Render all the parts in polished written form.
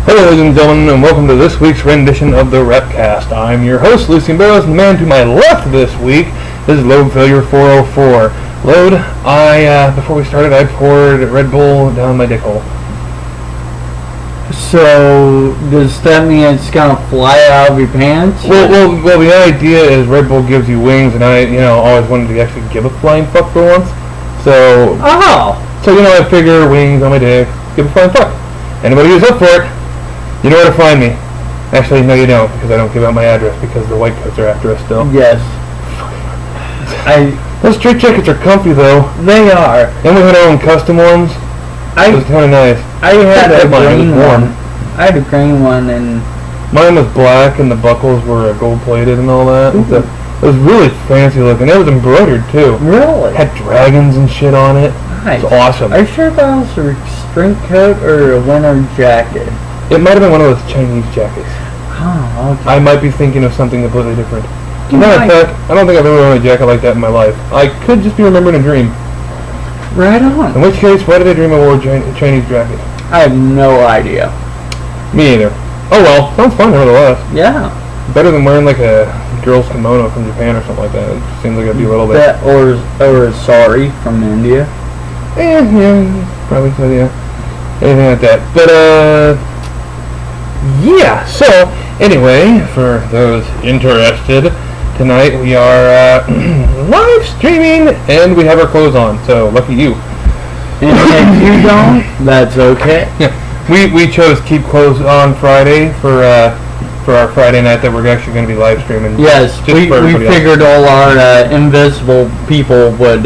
Hello, ladies and gentlemen, and welcome to this week's rendition of the WREPcast. I'm your host, Lucien Barrows, and the man to my left this week is Loadfailure404. Load, before we started, I poured Red Bull down my dick hole. So, does that mean it's gonna fly out of your pants? Well, the idea is Red Bull gives you wings, and I, always wanted to actually give a flying fuck for once. So, I figure wings on my dick, give a flying fuck. Anybody who's up for it, you know where to find me. Actually, no, you don't, because I don't give out my address because the white coats are after us still. Yes. Those straight jackets are comfy, though. They are. And we had our own custom ones. It was kind of nice. I had a green one. I had a green one, and mine was black, and the buckles were gold-plated and all that. So it was really fancy looking. It was embroidered, too. Really? Had dragons and shit on it. Nice. It was awesome. Are you sure that was a string coat or a winter jacket? It might have been one of those Chinese jackets. Oh, okay. I might be thinking of something completely different. As a matter of fact, I don't think I've ever worn a jacket like that in my life. I could just be remembering a dream. Right on. In which case, why did I dream I wore a Chinese jacket? I have no idea. Me either. Oh well, sounds fun nevertheless. Yeah. Better than wearing like a girl's kimono from Japan or something like that. It seems like it'd be a little bit. That or a sari from India. Yeah, probably so, yeah. Anything like that. But, yeah, so, anyway, for those interested, tonight we are, live streaming, and we have our clothes on, so lucky you. And if you don't, that's okay. Yeah, we chose to keep clothes on Friday for our Friday night that we're actually going to be live streaming. Yes, we figured all our invisible people would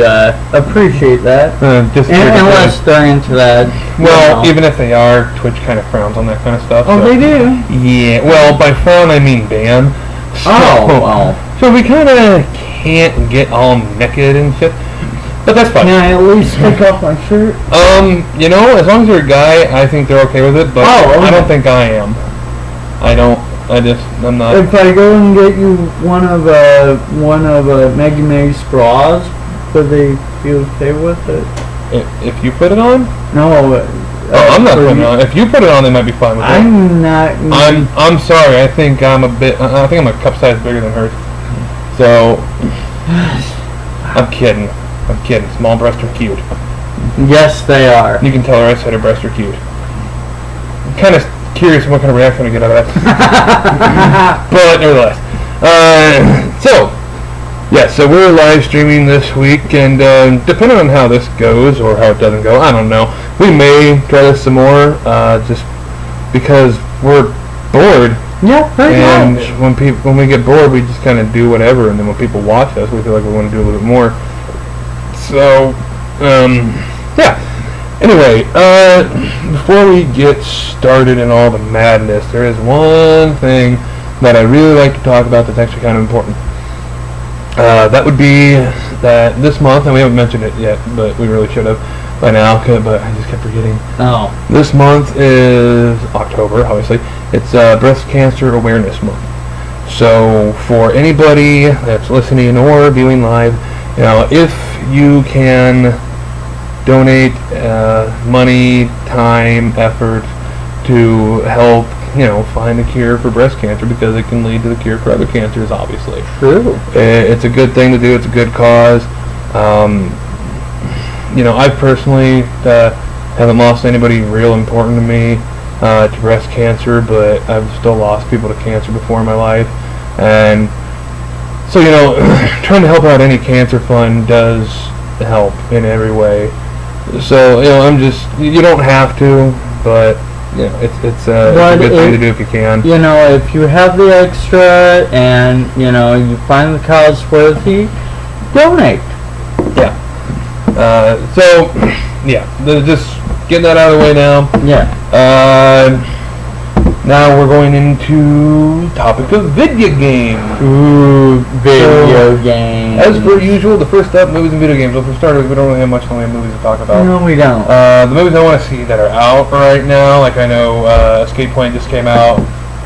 appreciate that. Unless they're into that. Well, even if they are, Twitch kind of frowns on that kind of stuff. Oh, so. They do? Yeah, well, by frown I mean ban. So we kind of can't get all naked and shit. But that's fine. Can I at least take off my shirt? As long as you're a guy, I think they're okay with it, but I don't think I am. I'm not. If I go and get you one of Maggie Mae's bras, would they be okay with it? If you put it on? No. I'm not putting it on. If you put it on, they might be fine with it. I'm not. I'm sorry. I think I'm a cup size bigger than hers. So I'm kidding. Small breasts are cute. Yes, they are. You can tell her I said her breasts are cute. I'm kind of curious what kind of reaction I get out of that. But nevertheless. So we're live streaming this week, and depending on how this goes or how it doesn't go, I don't know. We may try this some more, just because we're bored. Yeah, very much. And when we get bored, we just kind of do whatever, and then when people watch us, we feel like we want to do a little bit more. So, yeah. Anyway, before we get started in all the madness, there is one thing that I really like to talk about that's actually kind of important. That would be that this month, and we haven't mentioned it yet, but we really should have by now, but I just kept forgetting. Oh. This month is October, obviously. It's Breast Cancer Awareness Month. So for anybody that's listening or viewing live, if you can donate money, time, effort to help, find a cure for breast cancer, because it can lead to the cure for other cancers, obviously. True. It's a good thing to do. It's a good cause. I personally haven't lost anybody real important to me to breast cancer, but I've still lost people to cancer before in my life. And so, trying to help out any cancer fund does help in every way. So, you don't have to, but, it's a good thing to do if you can. If you have the extra and, you find the cause worthy, donate. Yeah. Just get that out of the way now. Yeah. Now we're going into topic of video games. Ooh, video games. As per usual, the first up, movies and video games. Well, for starters, we don't really have much movies to talk about. No, we don't. The movies I want to see that are out right now, like I know Escape Point just came out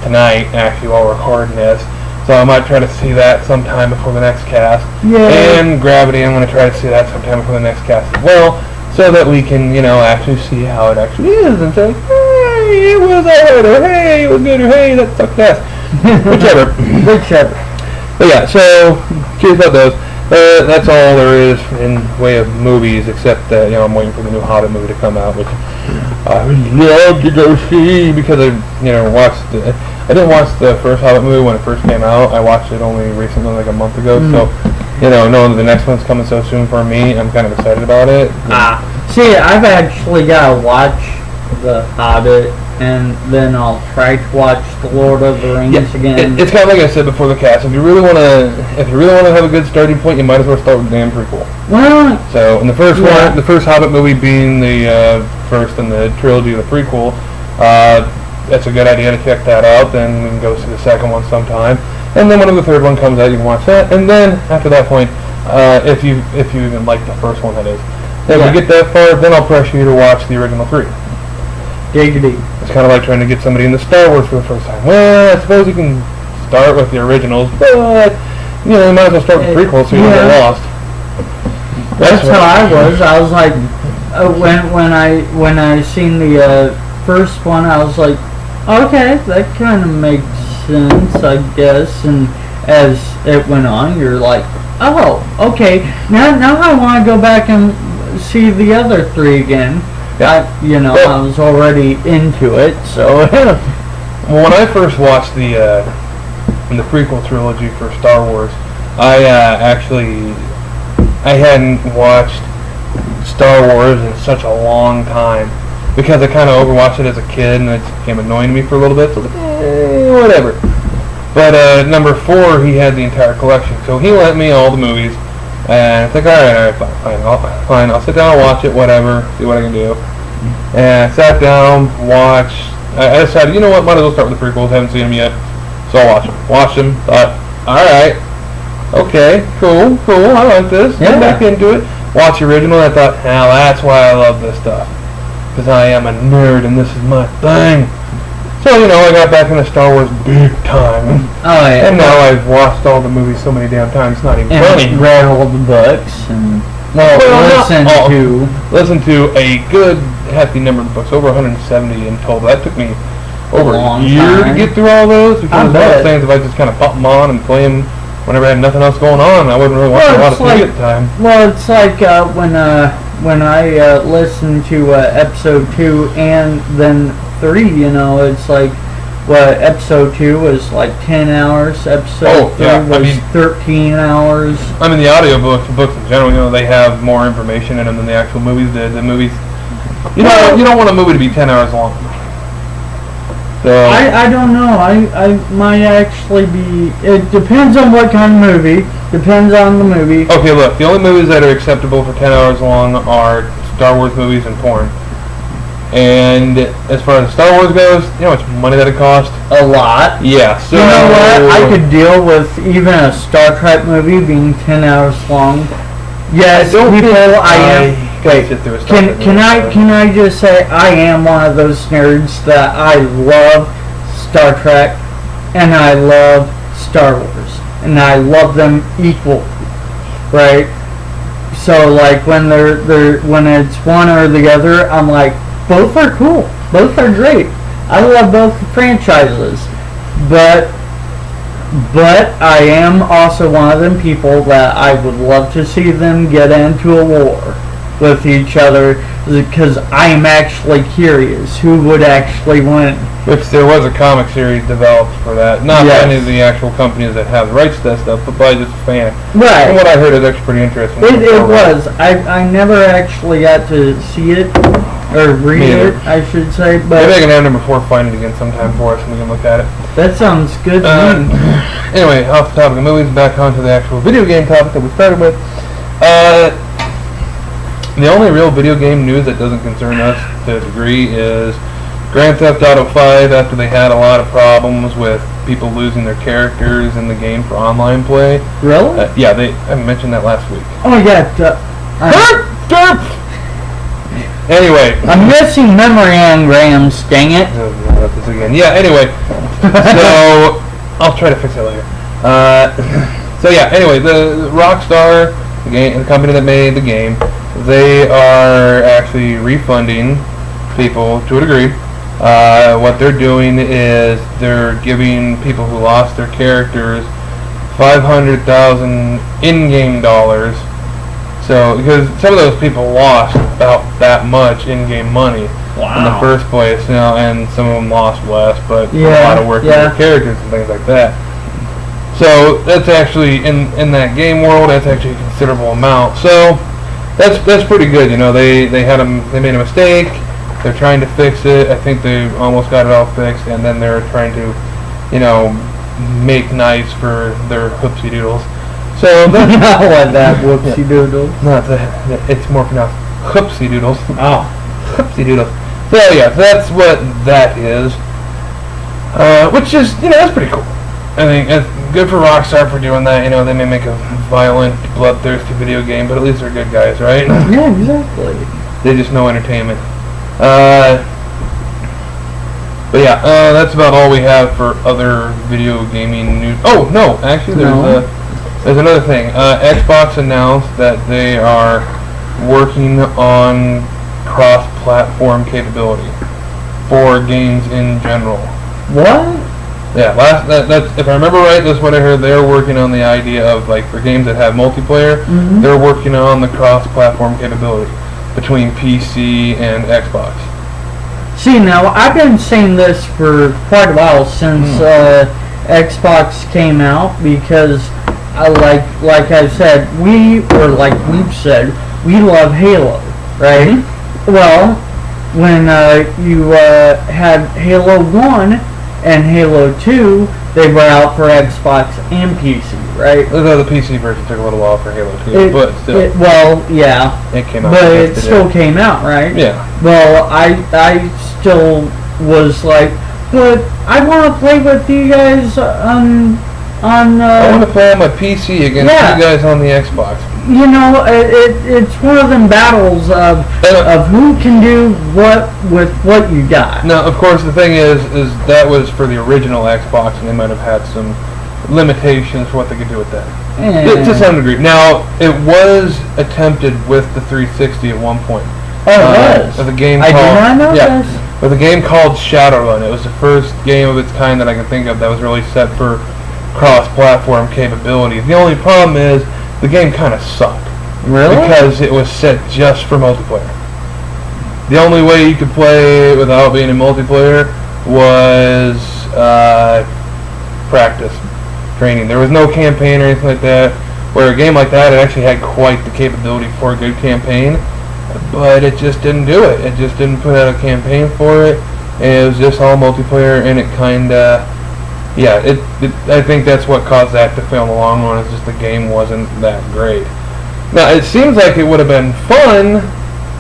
tonight, actually, while we're recording this. So I might try to see that sometime before the next cast. Yeah. And Gravity, I'm going to try to see that sometime before the next cast as well, so that we can, actually see how it actually is and say, hey, it was alright, or hey, it was good, or hey, that sucked ass. Whichever. But yeah, so curious about those. That's all there is in way of movies, except that I'm waiting for the new Hobbit movie to come out, which I would love to go see because I didn't watch the first Hobbit movie when it first came out. I watched it only recently, like a month ago. So knowing that the next one's coming so soon for me, I'm kind of excited about it. See, I've actually got to watch the Hobbit, and then I'll try to watch the Lord of the Rings again. It's kind of like I said before the cast. If you really want to have a good starting point, you might as well start with the damn prequel. Well, so in the first one, the first Hobbit movie being the first in the trilogy of the prequel, that's a good idea to check that out. Then we can go see the second one sometime, and then when the third one comes out, you can watch that. And then after that point, if you even like the first one, that is. If we get that far, then I'll pressure you to watch the original 3. Diggity. It's kind of like trying to get somebody into Star Wars for the first time. Well, I suppose you can start with the originals, but you might as well start with the prequels so you don't get lost. That's how I was. I was like, when I seen the first one, I was like, okay, that kind of makes sense, I guess. And as it went on, you're like, oh, okay. Now I want to go back and see the other 3 again. I was already into it, so. Well, when I first watched the prequel trilogy for Star Wars, I hadn't watched Star Wars in such a long time because I kind of overwatched it as a kid, and it became annoying to me for a little bit. So I was like, whatever. But number 4, he had the entire collection, so he lent me all the movies. And it's like, alright, fine, I'll sit down and watch it, whatever, see what I can do. And I sat down, watched, I decided, you know what, might as well start with the prequels, haven't seen them yet, so I'll watch them. Watched them, thought, alright, okay, cool, I like this, get back into it. Watched the original, and I thought, now that's why I love this stuff. Because I am a nerd, and this is my thing. So, I got back into Star Wars big time. Oh, yeah. And now I've watched all the movies so many damn times, it's not even funny. And read all the books, and listen to a good hefty number of books, over 170 in total. That took me over a year to get through all those, because one of those things, if I just kind of pop them on and play them whenever I had nothing else going on, I wouldn't really watch a lot of TV at the time. Well, it's like when I listened to episode 2 and then 3, it's like, episode 2 was like 10 hours, episode 3 was 13 hours. I mean, the audiobooks, books in general, they have more information in them than the actual movies did. The movies, you don't want a movie to be 10 hours long. So I don't know. I might actually be. It depends on what kind of movie. Depends on the movie. Okay, look. The only movies that are acceptable for 10 hours long are Star Wars movies and porn. And as far as Star Wars goes, how much money that it cost? A lot. Yeah. So you know what? I could deal with even a Star Trek movie being 10 hours long. Yes, Can I just say I am one of those nerds that I love Star Trek and I love Star Wars and I love them equally, right? So like when when it's one or the other, I'm like, both are cool, both are great. I love both franchises, but I am also one of them people that I would love to see them get into a war with each other, because I am actually curious who would actually win. If there was a comic series developed for that, not by any of the actual companies that have the rights to that stuff, but by just a fan. Right. From what I heard, it's actually pretty interesting. It was. I never actually got to see it, or read it, I should say. But maybe I can have number 4 find it again sometime for us and we can look at it. That sounds good to me. Anyway, off the topic of movies, back onto the actual video game topic that we started with. The only real video game news that doesn't concern us to a degree is Grand Theft Auto 5, after they had a lot of problems with people losing their characters in the game for online play. Really? Yeah, I mentioned that last week. Oh, yeah. Derp! Anyway. I'm missing memory engrams, dang it. Oh, not this again. Yeah, anyway. So, I'll try to fix it later. So, yeah, anyway, the Rockstar, the company that made the game, they are actually refunding people to a degree What they're doing is they're giving people who lost their characters 500,000 in-game dollars. So, because some of those people lost about that much in-game money in the first place, and some of them lost less, but a lot of work on their characters and things like that. So that's actually in that game world. That's actually a considerable amount. So that's pretty good. They made a mistake. They're trying to fix it. I think they almost got it all fixed, and then they're trying to, make nice for their hoopsie doodles. So that's I like that whoopsie doodle. It's more pronounced hoopsie doodles. Oh, hoopsie doodles. So yeah, that's what that is. Which is that's pretty cool. I think it's good for Rockstar for doing that. They may make a violent, bloodthirsty video game, but at least they're good guys, right? Yeah, exactly. They just know entertainment. But yeah, that's about all we have for other video gaming news. Oh no, actually there's another thing. Xbox announced that they are working on cross-platform capability for games in general. What? Yeah, that's if I remember right, that's what I heard. They're working on the idea of for games that have multiplayer, they're working on the cross-platform capability between PC and Xbox. See, now I've been saying this for quite a while since Xbox came out, because like I said, we've said, we love Halo, right? Well, when you had Halo 1 and Halo 2, they were out for Xbox and PC, right? Although the PC version took a little while for Halo 2, but still. It came out. But it still came out, right? Yeah. Well, I still was like, but I want to play with you guys on I want to play on my PC against you guys on the Xbox. It's one of them battles of who can do what with what you got. Now, of course, the thing is that was for the original Xbox, and they might have had some limitations for what they could do with that. To some degree. Now, it was attempted with the 360 at one point. Oh, it was? With a game I called, did not know this. With a game called Shadowrun. It was the first game of its kind that I can think of that was really set for cross-platform capability. The only problem is the game kind of sucked. Really? Because it was set just for multiplayer. The only way you could play it without being in multiplayer was practice, training. There was no campaign or anything like that. Where a game like that, it actually had quite the capability for a good campaign, but it just didn't do it. It just didn't put out a campaign for it. And it was just all multiplayer, and it kind of... Yeah, I think that's what caused that to fail in the long run, is just the game wasn't that great. Now, it seems like it would have been fun,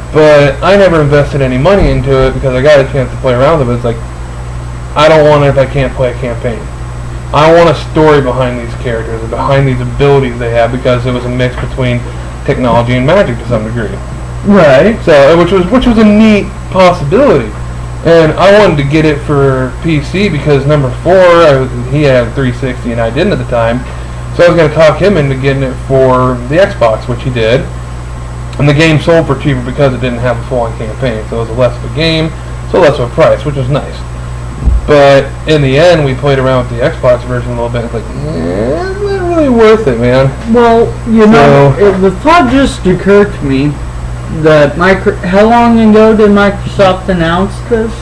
but I never invested any money into it because I got a chance to play around with it. But it's like, I don't want it if I can't play a campaign. I want a story behind these characters, and behind these abilities they have, because it was a mix between technology and magic to some degree. Right. So, which was a neat possibility. And I wanted to get it for PC because number 4, he had a 360 and I didn't at the time. So I was going to talk him into getting it for the Xbox, which he did. And the game sold for cheaper because it didn't have a full-on campaign. So it was less of a game, so less of a price, which was nice. But in the end, we played around with the Xbox version a little bit. It's like, it's not really worth it, man. Well, the thought just occurred to me that how long ago did Microsoft announce this?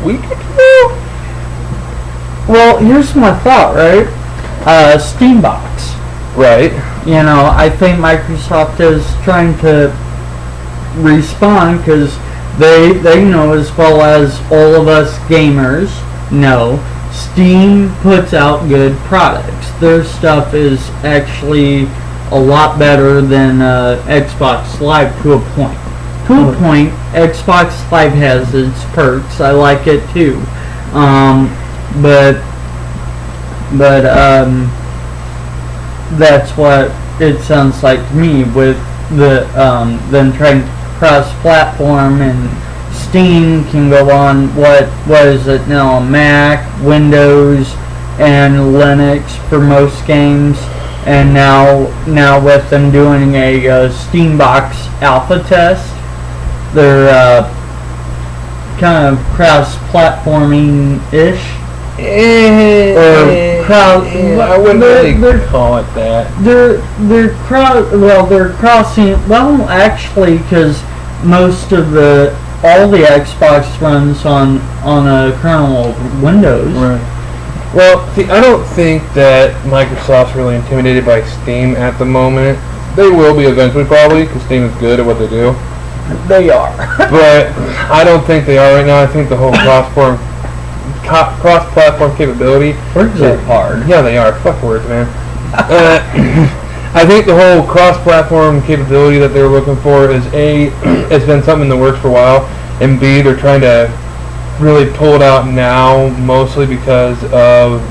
Week or two? Well, here's my thought, right? Steambox. Right. I think Microsoft is trying to respond because they know, as well as all of us gamers know, Steam puts out good products. Their stuff is actually a lot better than Xbox Live to a point. To a point, Xbox Live has its perks. I like it too. But that's what it sounds like to me with them trying to cross-platform, and Steam can go on what is it now, Mac, Windows, and Linux for most games, and now with them doing a Steambox alpha test they're kind of cross-platforming-ish. I wouldn't really call it that. They're crossing. Well, actually, because most of all the Xbox runs on a kernel of Windows. Right. Well, see, I don't think that Microsoft's really intimidated by Steam at the moment. They will be eventually, probably, because Steam is good at what they do. They are. But I don't think they are right now. I think the whole cross-platform capability. Words are hard. Yeah, they are. Fuck words, man. I think the whole cross-platform capability that they're looking for is A, it's been something in the works for a while, and B, they're trying to really pull it out now, mostly because of,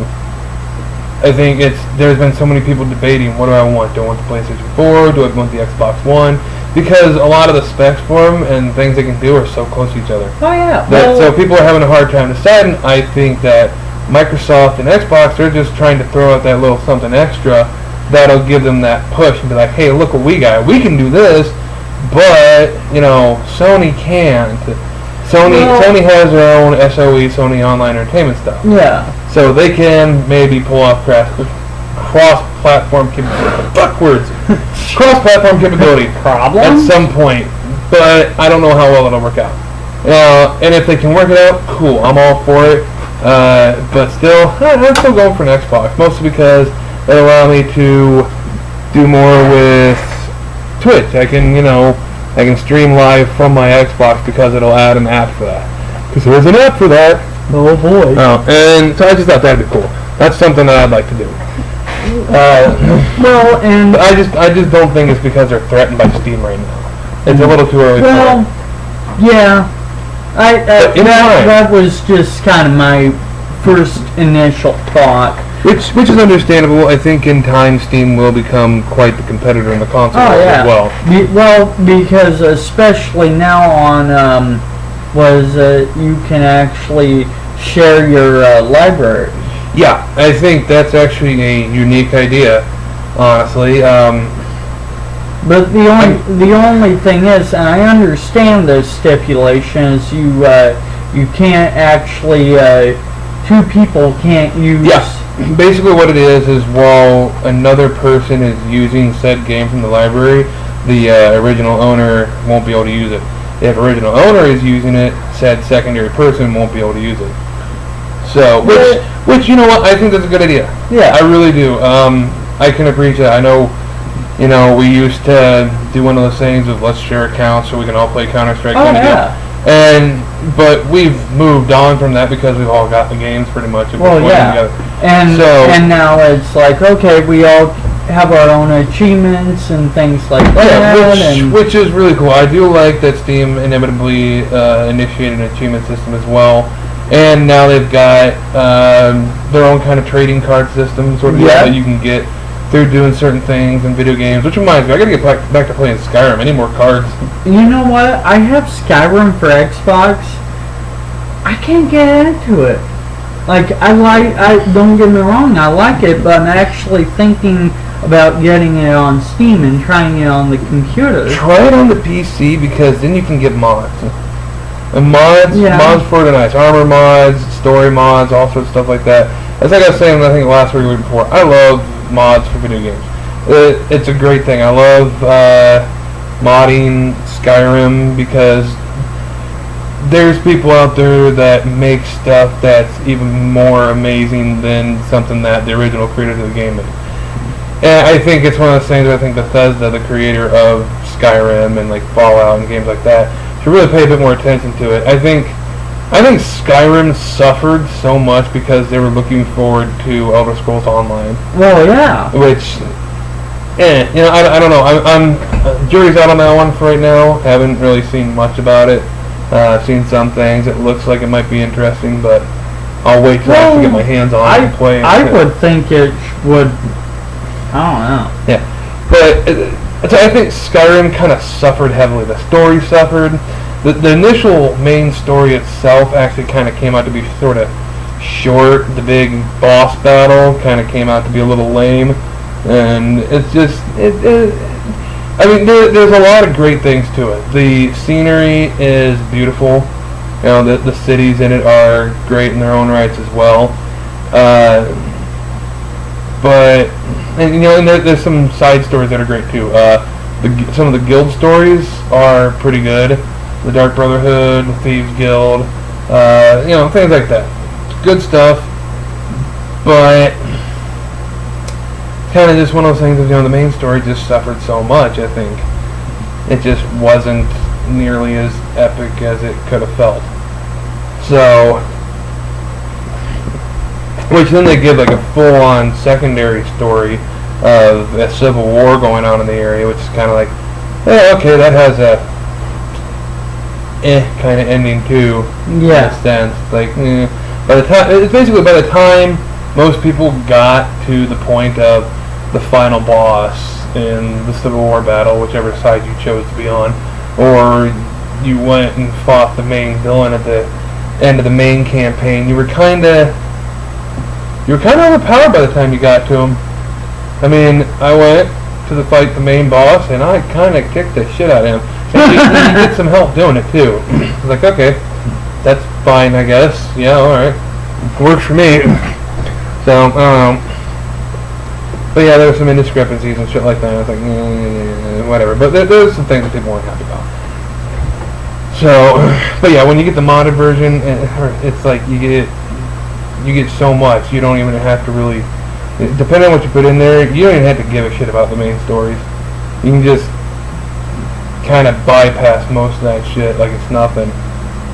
I think there's been so many people debating, what do I want? Do I want the PlayStation 4? Do I want the Xbox One? Because a lot of the specs for them and things they can do are so close to each other. Oh yeah. So people are having a hard time deciding. I think that Microsoft and Xbox, they're just trying to throw out that little something extra that'll give them that push and be like, hey, look what we got. We can do this, but, Sony can't. Sony has their own SOE, Sony Online Entertainment stuff. Yeah. So they can maybe pull off cross-platform capability. Cross-platform capability. Problem? At some point. But I don't know how well it'll work out. And if they can work it out, cool. I'm all for it. But still, I'm still going for an Xbox. Mostly because it allows me to do more with Twitch. I can stream live from my Xbox because it'll add an app for that. Because there's an app for that. Oh boy. And so I just thought that'd be cool. That's something that I'd like to do. And I just don't think it's because they're threatened by Steam right now. It's a little too early for it. Yeah. That was just kind of my first initial thought. Which is understandable. I think in time Steam will become quite the competitor in the console world as well. Because especially now on you can actually share your library. Yeah, I think that's actually a unique idea, honestly. But the only thing is, and I understand the stipulation, is you can't actually two people can't use. Yeah. Basically what it is while another person is using said game from the library, the original owner won't be able to use it. If original owner is using it, said secondary person won't be able to use it. So, which you know what, I think that's a good idea. Yeah. I really do. I can appreciate it. I know, we used to do one of those things of let's share accounts so we can all play Counter-Strike. But we've moved on from that because we've all got the games pretty much. Together. And now it's like, okay, we all have our own achievements and things like that. Which is really cool. I do like that Steam inevitably initiated an achievement system as well. And now they've got their own kind of trading card system that you can get through doing certain things in video games. Which reminds me, I gotta get back to playing Skyrim. I need more cards. You know what? I have Skyrim for Xbox. I can't get into it. Like, I don't get me wrong, I like it, but I'm actually thinking about getting it on Steam and trying it on the computer. Try it on the PC because then you can get mods. And mods for the nice armor mods, story mods, all sorts of stuff like that. As like I was saying, I think last week or week before, I love mods for video games. It's a great thing. I love modding Skyrim because there's people out there that make stuff that's even more amazing than something that the original creator of the game made. And I think it's one of those things. I think Bethesda, the creator of Skyrim and like Fallout and games like that, should really pay a bit more attention to it. I think Skyrim suffered so much because they were looking forward to Elder Scrolls Online. Well, yeah. Which, I don't know. I'm jury's out on that one for right now. Haven't really seen much about it. I've seen some things. It looks like it might be interesting, but I'll wait till I actually get my hands on it and play. I would think it would. I don't know. Yeah, but I think Skyrim kind of suffered heavily. The story suffered. The initial main story itself actually kind of came out to be sort of short. The big boss battle kind of came out to be a little lame, and it's just I mean, there's a lot of great things to it. The scenery is beautiful. You know, the cities in it are great in their own rights as well. But and there's some side stories that are great too. Some of the guild stories are pretty good. The Dark Brotherhood, the Thieves Guild, things like that. Good stuff. But kind of just one of those things. The main story just suffered so much. I think it just wasn't nearly as epic as it could have felt. So, which then they give like a full-on secondary story of a civil war going on in the area, which is kind of like, okay, that has a kind of ending too. Yeah. In a sense, like by the time most people got to the point of the final boss in the Civil War battle, whichever side you chose to be on, or you went and fought the main villain at the end of the main campaign, you were kind of overpowered by the time you got to him. I mean, I went to fight the main boss, and I kind of kicked the shit out of him. And you get some help doing it too. It's like, okay, that's fine, I guess. Yeah, all right, works for me. So I don't know. But yeah, there were some indiscrepancies and shit like that. I was like, whatever. But there's some things that people weren't happy about. So, but yeah, when you get the modded version, it's like you get so much. You don't even have to really, depending on what you put in there, you don't even have to give a shit about the main stories. You can just kind of bypass most of that shit like it's nothing,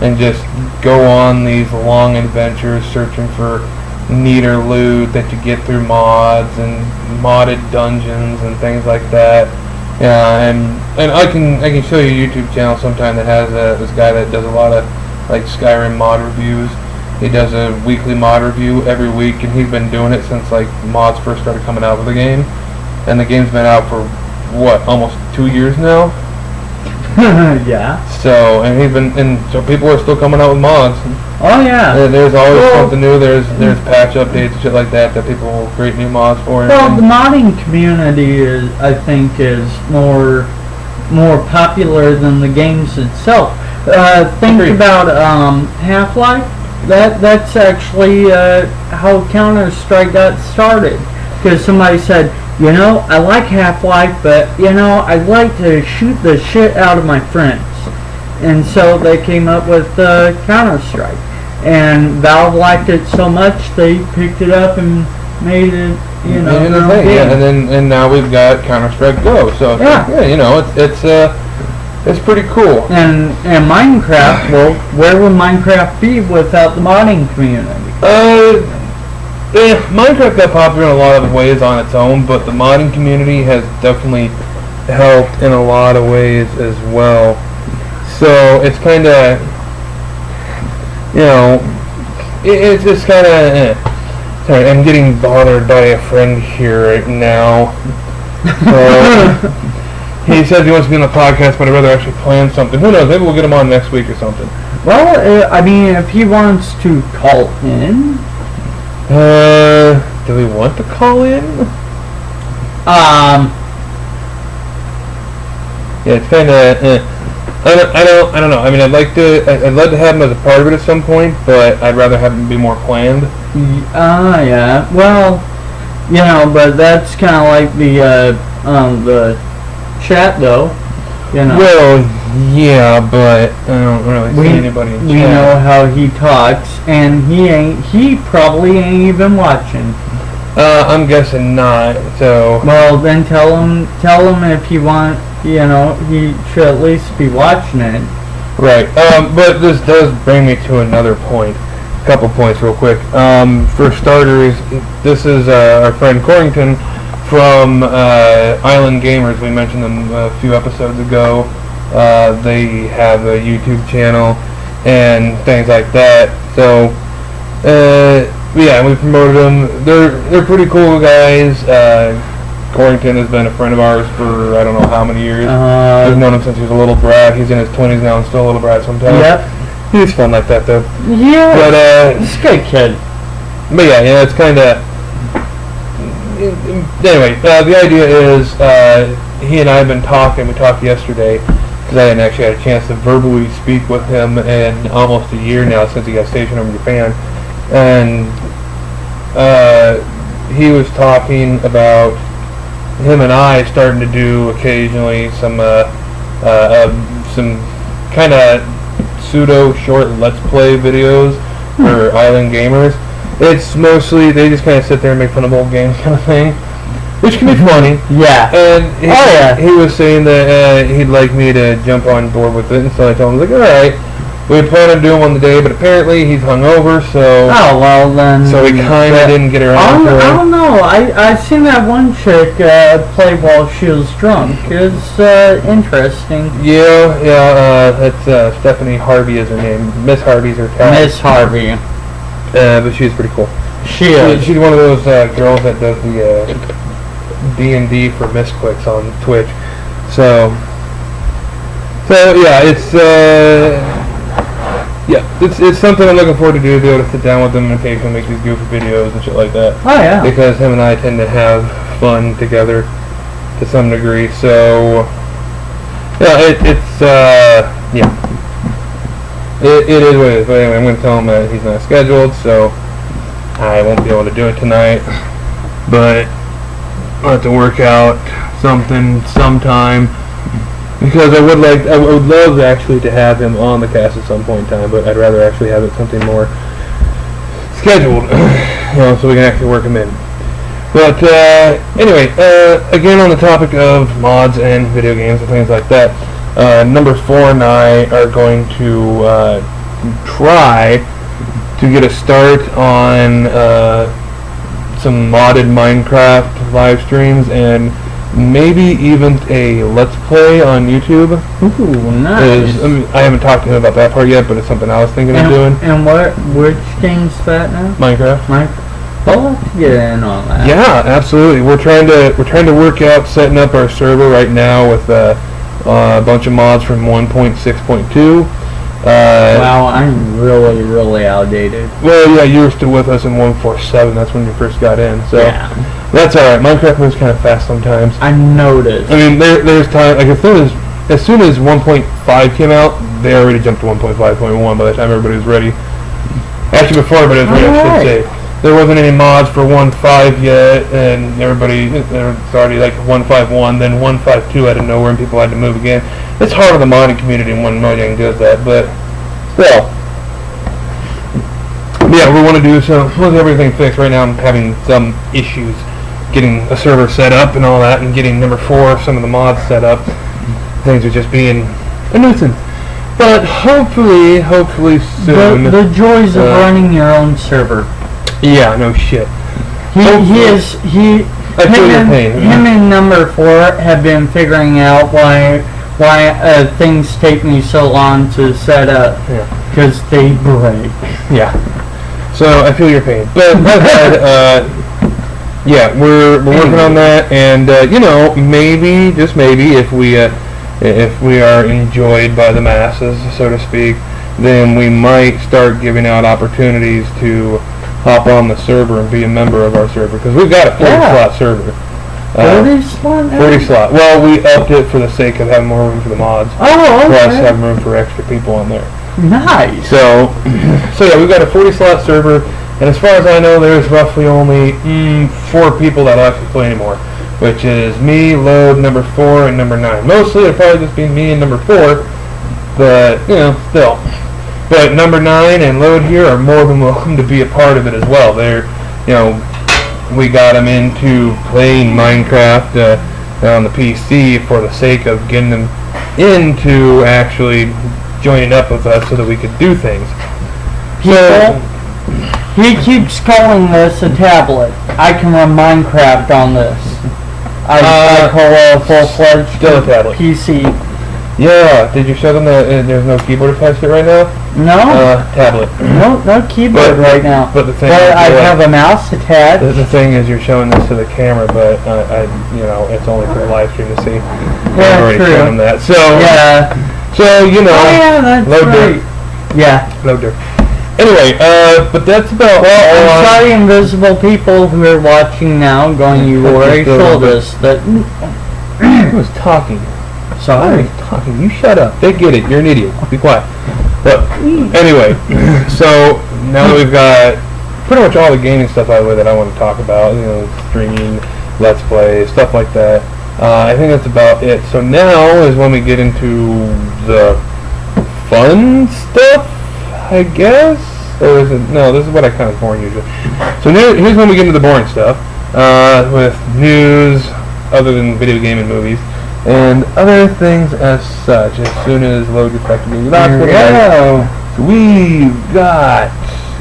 and just go on these long adventures searching for neater loot that you get through mods and modded dungeons and things like that. Yeah, and I can show you a YouTube channel sometime that has this guy that does a lot of like Skyrim mod reviews. He does a weekly mod review every week, and he's been doing it since like mods first started coming out with the game, and the game's been out for what, almost 2 years now. Yeah. So so people are still coming out with mods. Oh yeah. There's always something new. There's patch updates and shit like that people will create new mods for. Well, the modding community I think is more popular than the games itself. Think Agreed. about Half-Life. That's actually how Counter-Strike got started. Because somebody said, I like Half-Life, but I'd like to shoot the shit out of my friends. And so they came up with Counter-Strike. And Valve liked it so much they picked it up and made it, and now we've got Counter-Strike Go. So it's pretty cool. And Minecraft, well, where would Minecraft be without the modding community? Minecraft got popular in a lot of ways on its own, but the modding community has definitely helped in a lot of ways as well. So it's kind of, it's just kind of. Sorry, I'm getting bothered by a friend here right now. He says he wants to be on the podcast, but I'd rather actually plan something. Who knows? Maybe we'll get him on next week or something. Well, I mean, if he wants to call in. Do we want to call in? Yeah, it's kind of. I don't know. I mean, I'd love to have him as a part of it at some point, but I'd rather have him be more planned. Yeah. Well, but that's kind of like the chat, though. Well, yeah, but I don't really see anybody in chat. We know how he talks, and he probably ain't even watching. I'm guessing not. So. Well, then tell him if he want. He should at least be watching it. Right. But this does bring me to another point. A couple points real quick. For starters, this is our friend Corrington from Island Gamers. We mentioned them a few episodes ago. They have a YouTube channel and things like that. So, yeah, we promoted them. They're pretty cool guys. Corrington has been a friend of ours for I don't know how many years. We've known him since he was a little brat. He's in his 20s now and still a little brat sometimes. Yep. He's fun like that though. Yeah. But he's a good kid. But yeah, it's kind of anyway, the idea is he and I have been talking. We talked yesterday because I hadn't actually had a chance to verbally speak with him in almost a year now since he got stationed over in Japan, and he was talking about him and I starting to do occasionally some kind of pseudo short let's play videos for island gamers. It's mostly they just kind of sit there and make fun of old games kind of thing, which can be funny. Yeah. And he was saying that he'd like me to jump on board with it, and so I told him, like, all right, we plan on doing one today, but apparently he's hungover, so. Oh well then. So we kind of didn't get around to it. I don't know. I seen that one chick play while she was drunk. It's interesting. Yeah. That's Stephanie Harvey is her name. Miss Harvey's her cat. Miss Harvey. But she's pretty cool. She is. She's one of those girls that does the D&D for misclicks on Twitch. So yeah, it's something I'm looking forward to do. Be able to sit down with them and occasionally make these goofy videos and shit like that. Oh yeah. Because him and I tend to have fun together to some degree. So yeah, It is what it is, but anyway, I'm going to tell him that he's not scheduled, so I won't be able to do it tonight, but I'll have to work out something sometime, because I would love actually to have him on the cast at some point in time, but I'd rather actually have it something more scheduled, so we can actually work him in. But anyway, again on the topic of mods and video games and things like that, number 4 and I are going to try to get a start on some modded Minecraft live streams and maybe even a Let's Play on YouTube. Ooh, nice. I haven't talked to him about that part yet, but it's something I was thinking of doing. And which game's that now? Minecraft. I'll have to get in on that. Yeah, absolutely. We're trying to work out setting up our server right now with a bunch of mods from 1.6.2. Wow, I'm really outdated. Well, yeah, you were still with us in 1.4.7. That's when you first got in. So yeah. That's all right. Minecraft moves kind of fast sometimes. I noticed. I mean, there's time. Like as soon as 1.5 came out, they already jumped to 1.5.1 by the time everybody was ready. Actually, before everybody was ready, I should say. There wasn't any mods for 1.5 yet, and it was already like 1.5.1, then 1.5.2 out of nowhere, and people had to move again. It's hard on the modding community when Mojang does that, but still. Yeah, we want to do so. With everything fixed right now, I'm having some issues getting a server set up and all that, and getting number 4, some of the mods set up. Things are just being a nuisance. But hopefully soon. The joys of running your own server. Yeah, no shit. Him and number 4 have been figuring out why things take me so long to set up. Yeah. Because they break. Yeah. So I feel your pain, but yeah, we're working on that, and maybe just maybe if we are enjoyed by the masses, so to speak, then we might start giving out opportunities to hop on the server and be a member of our server, because we've got a 40-slot server. 40 slot? 40 slot. Well, we upped it for the sake of having more room for the mods. Oh, okay. Plus having room for extra people on there. Nice. So yeah, we've got a 40-slot server, and as far as I know, there's roughly only 4 people that'll actually play anymore, which is me, Load, number 4, and number 9. Mostly it'll probably just be me and number 4, but still. But number 9 and Load here are more than welcome to be a part of it as well. They're, we got them into playing Minecraft on the PC for the sake of getting them into actually joining up with us so that we could do things. He keeps calling this a tablet. I can run Minecraft on this. I call it a full-fledged tablet. PC. Yeah, did you show them that there's no keyboard attached to it right now? No. Tablet. No keyboard right now. But the thing I have a mouse attached. The thing is, you're showing this to the camera, but it's only for the live stream to see. Yeah, I've already true. shown them that. So yeah. So Oh yeah, that's Load right. dirt. Yeah. Load dirt. Anyway, but that's about Well, I'm sorry, invisible people who are watching now, going, you already told us that. Who was talking? Sorry. Who was talking? You shut up. They get it. You're an idiot. Be quiet. But anyway, so now that we've got pretty much all the gaming stuff out of the way that I want to talk about, streaming, let's play, stuff like that. I think that's about it. So now is when we get into the fun stuff, I guess? Or is it? No, this is what I kind of boring usually. So here's when we get into the boring stuff, with news other than video game and movies, and other things as such. As soon as load effectively, that's what so we've got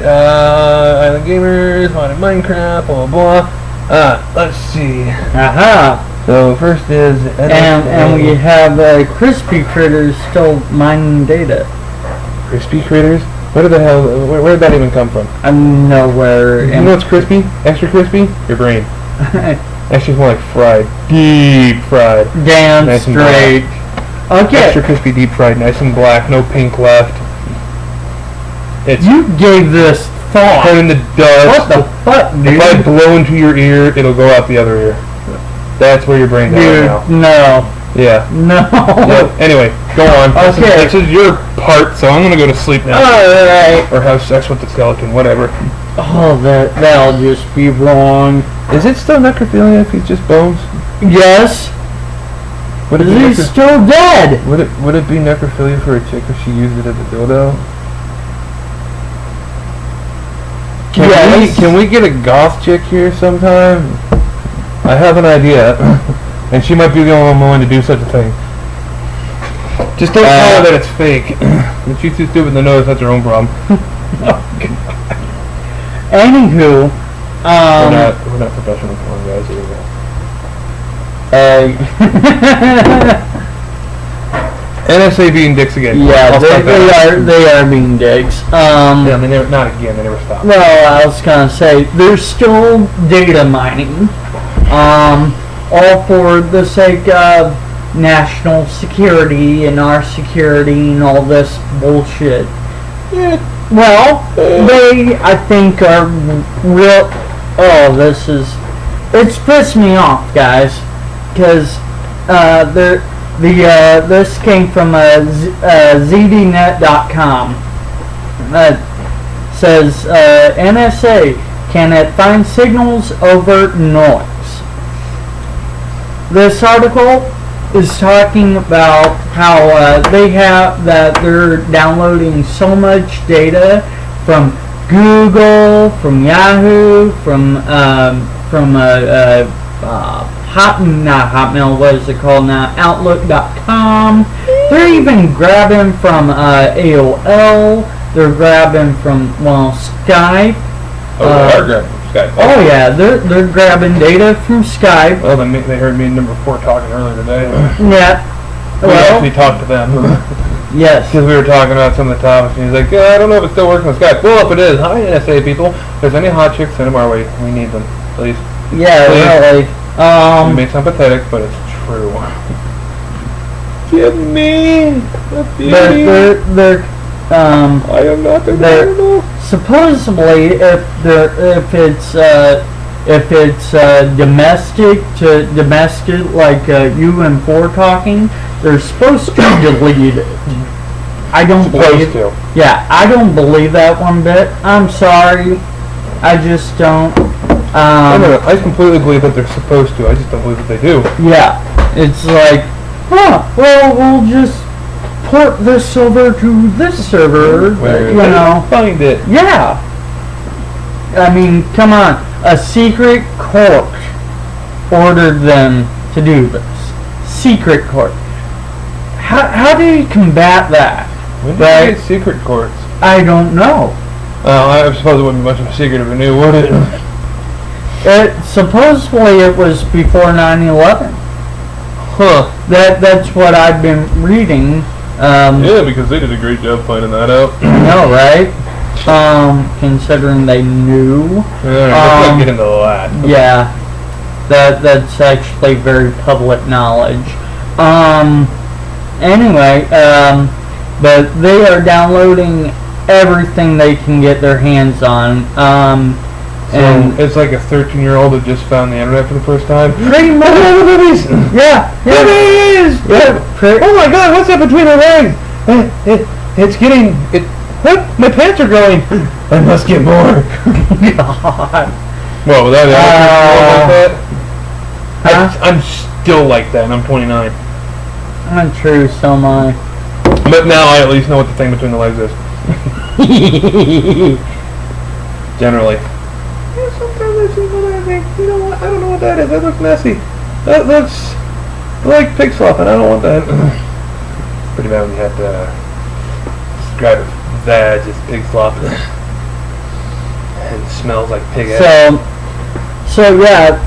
Island Gamers, Modded Minecraft, blah blah blah. Let's see. Aha. So first is and we have crispy critters still mining data. Crispy critters? Where the hell? Where did that even come from? I'm nowhere. You know what's crispy? Extra crispy? Your brain. Actually, more like fried, deep fried. Damn nice straight. Okay. Extra crispy, deep fried, nice and black, no pink left. You gave this thought. Turning the dust. What the fuck, dude? If I blow into your ear, it'll go out the other ear. That's where your brain's at right now. No. Yeah. No. Yep. Anyway, go on. Okay. This is your part, so I'm gonna go to sleep now. Alright. Or have sex with the skeleton, whatever. Oh, that'll just be wrong. Is it still necrophilia if he's just bones? Yes. Would it be He's still dead. Would it be necrophilia for a chick if she used it as a dildo? Can we get a goth chick here sometime? I have an idea, and she might be the only one willing to do such a thing. Just don't tell her that it's fake. If she's too stupid to notice, that's her own problem. Anywho, we're not professional porn guys either. NSA being dicks again. Yeah, they are being dicks. Yeah, they never, not again. They never stop. Well, I was gonna say there's still data mining, all for the sake of national security and our security and all this bullshit. Yeah. Well, they I think are real. Oh, it's pissed me off, guys, because this came from ZDNet.com. Says NSA can it find signals over noise. This article is talking about how they're downloading so much data from Google, from Yahoo, from Hotmail, what is it called now? Outlook.com. They're even grabbing from AOL. They're grabbing from Skype. Oh, they are grabbing from Skype. Oh yeah, they're grabbing data from Skype. Well, they heard me and number 4 talking earlier today. Yeah. We actually talked to them. Yes. Because we were talking about some of the topics, and he's like, I don't know if it's still working with Skype. Well, if it is, hi NSA people. If there's any hot chicks, send them our way. We need them, please. Yeah, really. It may sound pathetic, but it's true. Give me a beauty. They're I am not the animal. Supposedly, if it's domestic to domestic, like you and 4 talking, they're supposed to delete it. I don't believe. Yeah, I don't believe that one bit. I'm sorry. I just don't. I completely believe that they're supposed to. I just don't believe that they do. Yeah, it's like, well, we'll just port this over to this server. Where find it. Yeah. I mean, come on. A secret court ordered them to do this. Secret court. How do you combat that? When did you get secret courts? I don't know. I suppose it wouldn't be much of a secret if it knew, would it? Supposedly it was before 9/11. Huh. That's what I've been reading. Yeah, because they did a great job finding that out. No, right? Considering they knew. Let's not get into that. Yeah, that's actually very public knowledge. Anyway, but they are downloading everything they can get their hands on. So And it's like a 13-year-old that just found the internet for the first time. pretty much, Movies! yeah, Movies! Oh my god, what's that between my legs? It's getting... What? My pants are growing. I must get more. God. Well, without like that, Huh? I'm still like that, and I'm 29. Untrue, so am I. But now I at least know what the thing between the legs is. Generally. Yeah, sometimes I see what I think, you know what, I don't know what that is. That looks messy. That looks like pig slop, and I don't want that. Pretty bad when you have to describe it vag as pig slop. And it smells like pig ass. So yeah,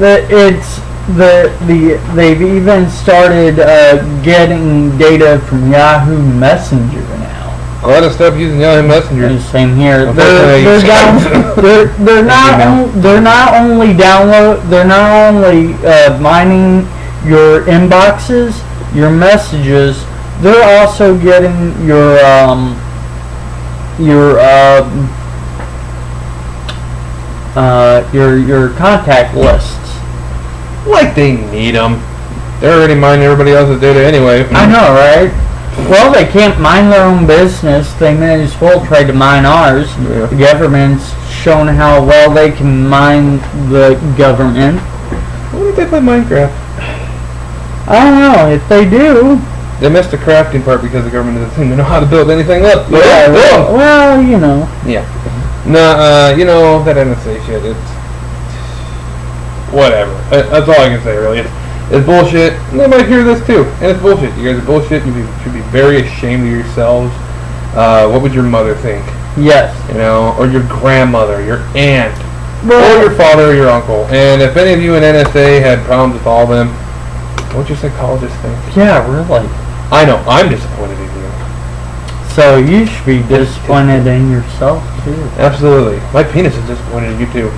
they've even started getting data from Yahoo Messenger now. I gotta stop using Yahoo Messenger. And same here. Unfortunately, They're not only mining your inboxes, your messages. They're also getting your contact lists. Like they need them. They're already mining everybody else's data anyway. I know, right? Well, they can't mind their own business. They may as well try to mine ours. Yeah. The government's shown how well they can mine the government. What if they play Minecraft? I don't know. If they do, They missed the crafting part because the government doesn't seem to know how to build anything up. yeah. Well, you know. Yeah. No, you know, that NSA shit, it's... Whatever. That's all I can say, really. It's bullshit. And they might hear this, too. And it's bullshit. You guys are bullshit. You should be very ashamed of yourselves. What would your mother think? Yes. You know, or your grandmother, your aunt, Well, or your father or your uncle. And if any of you in NSA had problems with all of them, what'd your psychologist think? yeah, really. I know, I'm disappointed in you. So you should be disappointed in yourself too. Absolutely. My penis is disappointed in you too.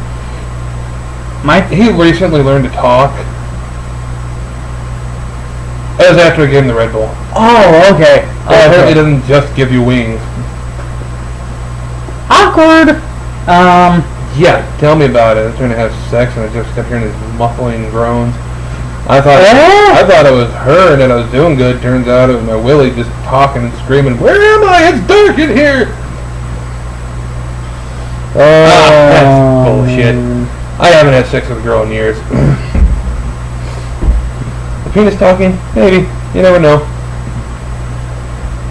He recently learned to talk. That was after I gave him the Red Bull. Oh, okay. Apparently it doesn't just give you wings. Awkward. Yeah, tell me about it. I was trying to have sex and I just kept hearing these muffling groans. I thought it was her and that I was doing good. Turns out it was my Willie just talking and screaming, "Where am I? It's dark in here!" That's bullshit. I haven't had sex with a girl in years. The penis talking? Maybe. You never know.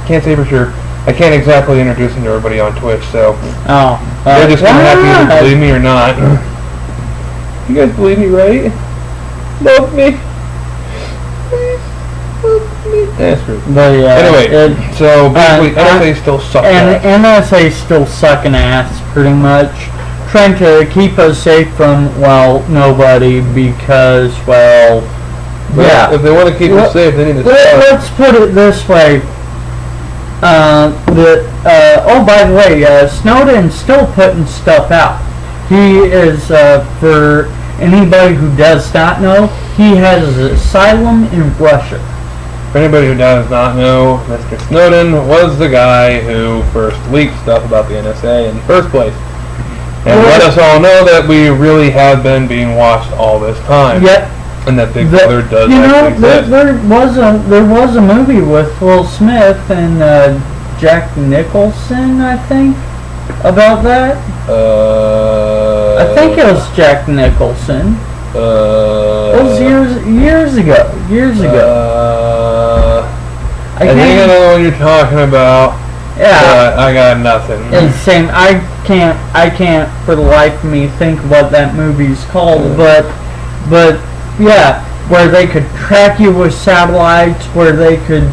Can't say for sure. I can't exactly introduce him to everybody on Twitch, so they're just gonna have to either believe me or not. You guys believe me, right? Love me. Please love me. That's true. But yeah. Anyway, so basically NSA still sucks ass. And NSA still sucking ass, pretty much. Trying to keep us safe from, well, nobody, because, well, yeah. If they want to keep us safe, they need to Let's put it this way. Oh, by the way, Snowden's still putting stuff out. He is, for anybody who does not know, he has asylum in Russia. For anybody who does not know, Mr. Snowden was the guy who first leaked stuff about the NSA in the first place. And let us all know that we really have been being watched all this time. Yep. And that Big Brother does actually exist. There was a movie with Will Smith and Jack Nicholson, I think, about that. I think it was Jack Nicholson. It was years ago. I think I know what you're talking about. Yeah. But I got nothing. And same. I can't for the life of me think what that movie's called. But yeah, where they could track you with satellites, where they could.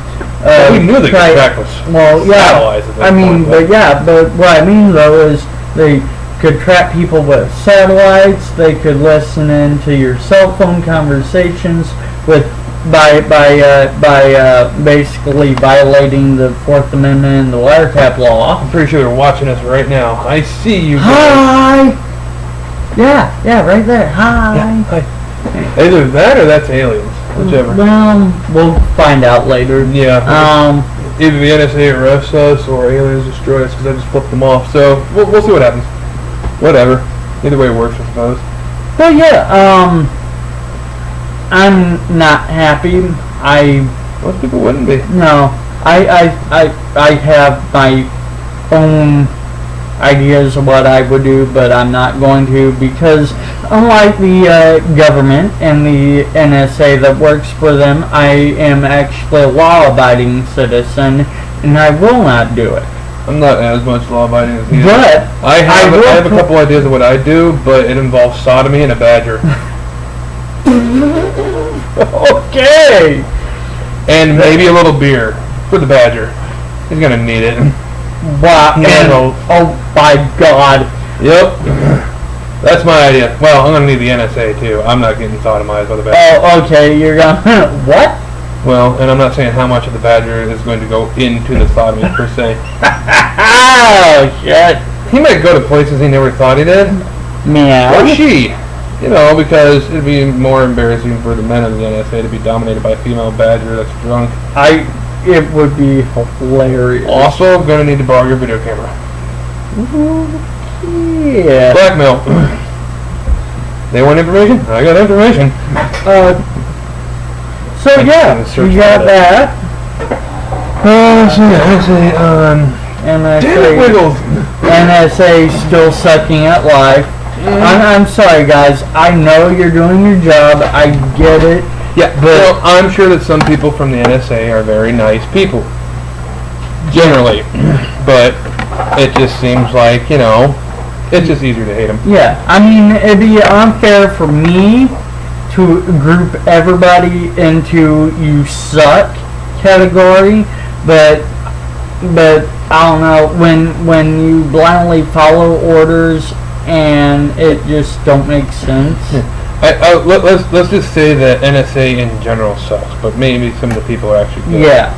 We knew they could track us. Well, yeah. Satellites at that point, but what I mean though is they could track people with satellites. They could listen into your cell phone conversations by basically violating the Fourth Amendment and the wiretap law. I'm pretty sure they're watching us right now. I see you guys. Hi. Yeah, right there. Hi. Yeah, hi. Either that or that's aliens. Whichever. Well, we'll find out later. Yeah. either the NSA arrests us or aliens destroy us because I just flipped them off. So we'll see what happens. Whatever. Either way it works, I suppose. Well, yeah. I'm not happy. Most people wouldn't be. No. I have my own ideas of what I would do, but I'm not going to, because unlike the government and the NSA that works for them, I am actually a law-abiding citizen, and I will not do it. I'm not as much law-abiding as you. But I have a couple ideas of what I do, but it involves sodomy and a badger. Okay. And maybe a little beer for the badger. He's gonna need it. Wow. And, oh my God. Yep. That's my idea. Well, I'm gonna need the NSA too. I'm not getting sodomized by the badger. Oh, okay. You're gonna what? Well, and I'm not saying how much of the badger is going to go into the sodomy per se. Oh shit. He might go to places he never thought he did. Meow. Or she. You know, because it'd be more embarrassing for the men of the NSA to be dominated by a female badger that's drunk. It would be hilarious. Also, gonna need to borrow your video camera. Yeah. Blackmail. They want information? I got information. So yeah, you got that. Damn it, Wiggles! NSA still sucking at life. I'm sorry, guys. I know you're doing your job. I get it. Yeah, but I'm sure that some people from the NSA are very nice people. Generally. But it just seems like, you know, it's just easier to hate them. Yeah, I mean, it'd be unfair for me to group everybody into you suck category, but I don't know, when you blindly follow orders and it just don't make sense. Let's just say that NSA in general sucks, but maybe some of the people are actually good. Yeah.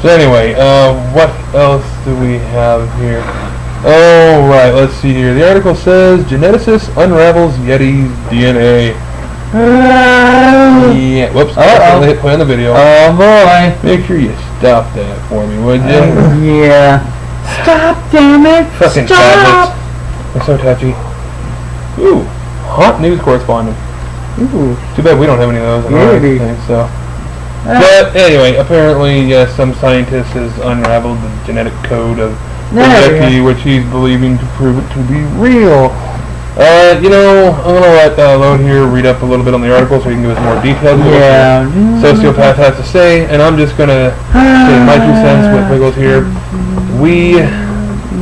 So anyway, what else do we have here? Oh, right, let's see here. The article says, geneticist unravels Yeti's DNA. Yeah, whoops, I accidentally hit play on the video. Oh boy. Make sure you stop that for me, would you? Yeah. Stop, damn it. Fucking Stop. tablets. They're so touchy. Ooh, hot news correspondent. Ooh. Too bad we don't have any of those in our thing, so. But anyway, apparently some scientist has unraveled the genetic code of the Yeti, which he's believing to prove it to be real. You know, I'm going to let Lone here read up a little bit on the article so he can give us more details of what the sociopath has to say, and I'm just going to say my 2 cents with Wiggles here. We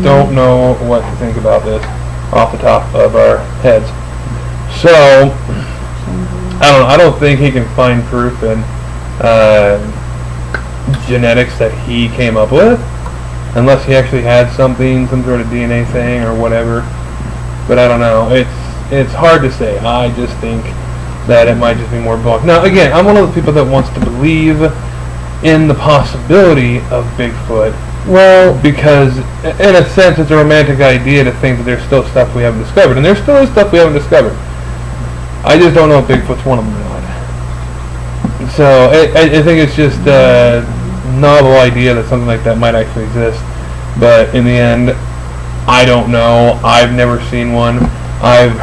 don't know what to think about this off the top of our heads. So, I don't know. I don't think he can find proof in genetics that he came up with, unless he actually had something, some sort of DNA thing or whatever. But I don't know. It's hard to say. I just think that it might just be more bunk. Now, again, I'm one of those people that wants to believe in the possibility of Bigfoot. Well, because in a sense, it's a romantic idea to think that there's still stuff we haven't discovered, and there still is stuff we haven't discovered. I just don't know if Bigfoot's one of them or not. So I think it's just a novel idea that something like that might actually exist. But in the end, I don't know. I've never seen one. I've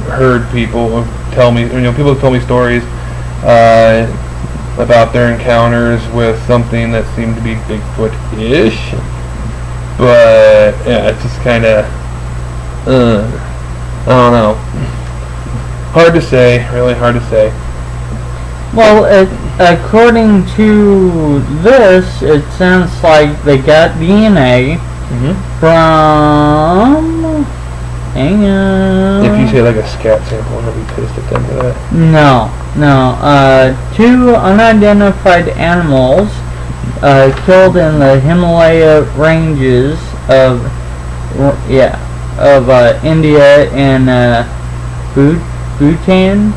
heard people tell me, people tell me stories about their encounters with something that seemed to be Bigfoot-ish. But yeah, it's just kind of, I don't know. Hard to say, really hard to say. Well, according to this, it sounds like they got DNA from... Hang on. If you say like a scat sample, I'm going to be pissed at them for that. No. 2 unidentified animals killed in the Himalaya ranges of India and Bhutan.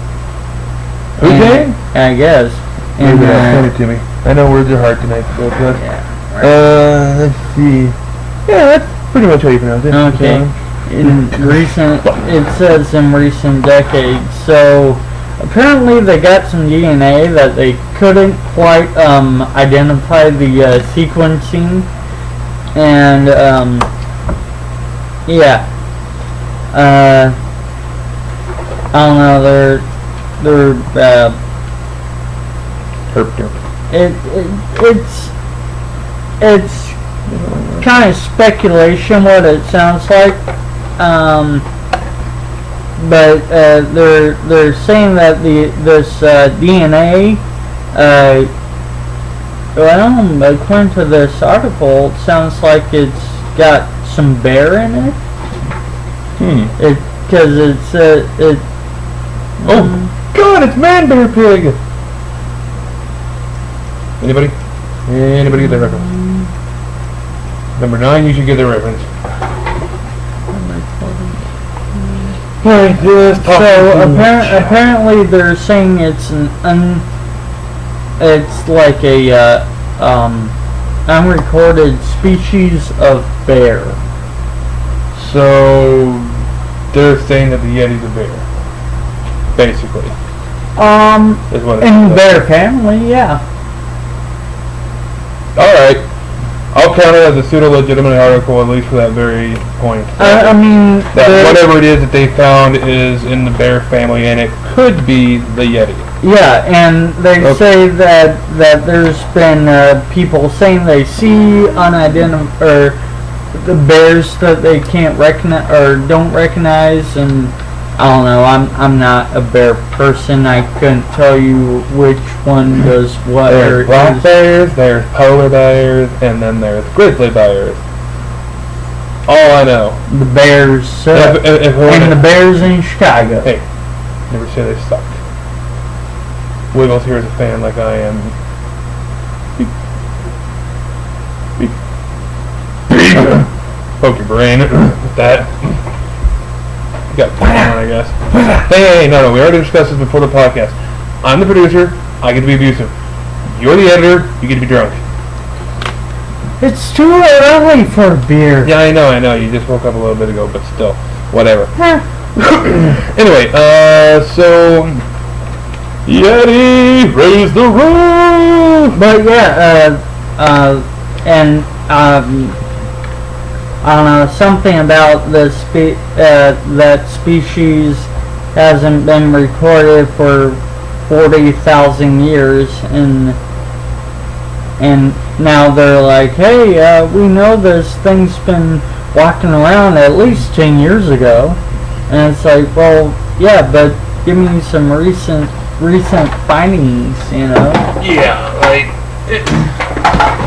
Bhutan? I guess. Maybe send it to me. I know words are hard tonight. But, let's see. Yeah, that's pretty much how you pronounce it. Okay. It says in recent decades. So apparently they got some DNA that they couldn't quite identify the sequencing, and yeah, I don't know. They're it's kind of speculation what it sounds like, but they're saying that this DNA, well, according to this article, it sounds like it's got some bear in it. Because it. Oh God! It's Man Bear Pig. Anybody get that reference? Number 9, you should get the reference. So apparently they're saying it's it's like a unrecorded species of bear. So they're saying that the Yeti's a bear, basically. Is what In the bear family, yeah. Alright. I'll count it as a pseudo-legitimate article, at least for that very point. I mean... That whatever it is that they found is in the bear family, and it could be the Yeti. Yeah, and they say that there's been people saying they see unidentified, or the bears that they can't recognize, or don't recognize, and I don't know, I'm not a bear person. I couldn't tell you which one does what. There's black bears, there's polar bears, and then there's grizzly bears. All I know. The bears suck. And the bears in Chicago. Hey, never say they suck. Wiggles here is a fan like I am. Poke your brain with that. You got on, I guess. Hey, no, we already discussed this before the podcast. I'm the producer. I get to be abusive. You're the editor. You get to be drunk. It's too early for a beer. Yeah, I know. You just woke up a little bit ago, but still, whatever. Anyway, so Yeti, raise the roof. But yeah, and I don't know, something about that species hasn't been recorded for 40,000 years, and now they're like, hey, we know this thing's been walking around at least 10 years ago, and it's like, well, yeah, but give me some recent findings, you know? Yeah, like,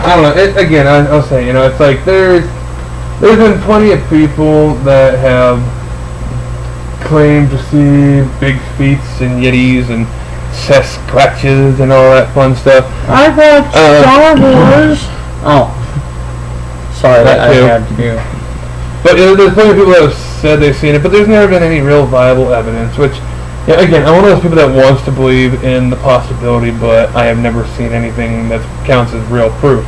I don't know. Again, I'll say, you know, it's like there's been plenty of people that have claimed to see big feets and Yetis and Sasquatches and all that fun stuff. I watched Star Wars. Oh, sorry, I had to. But there's plenty of people that have said they've seen it, but there's never been any real viable evidence. Which, yeah, again, I'm one of those people that wants to believe in the possibility, but I have never seen anything that counts as real proof.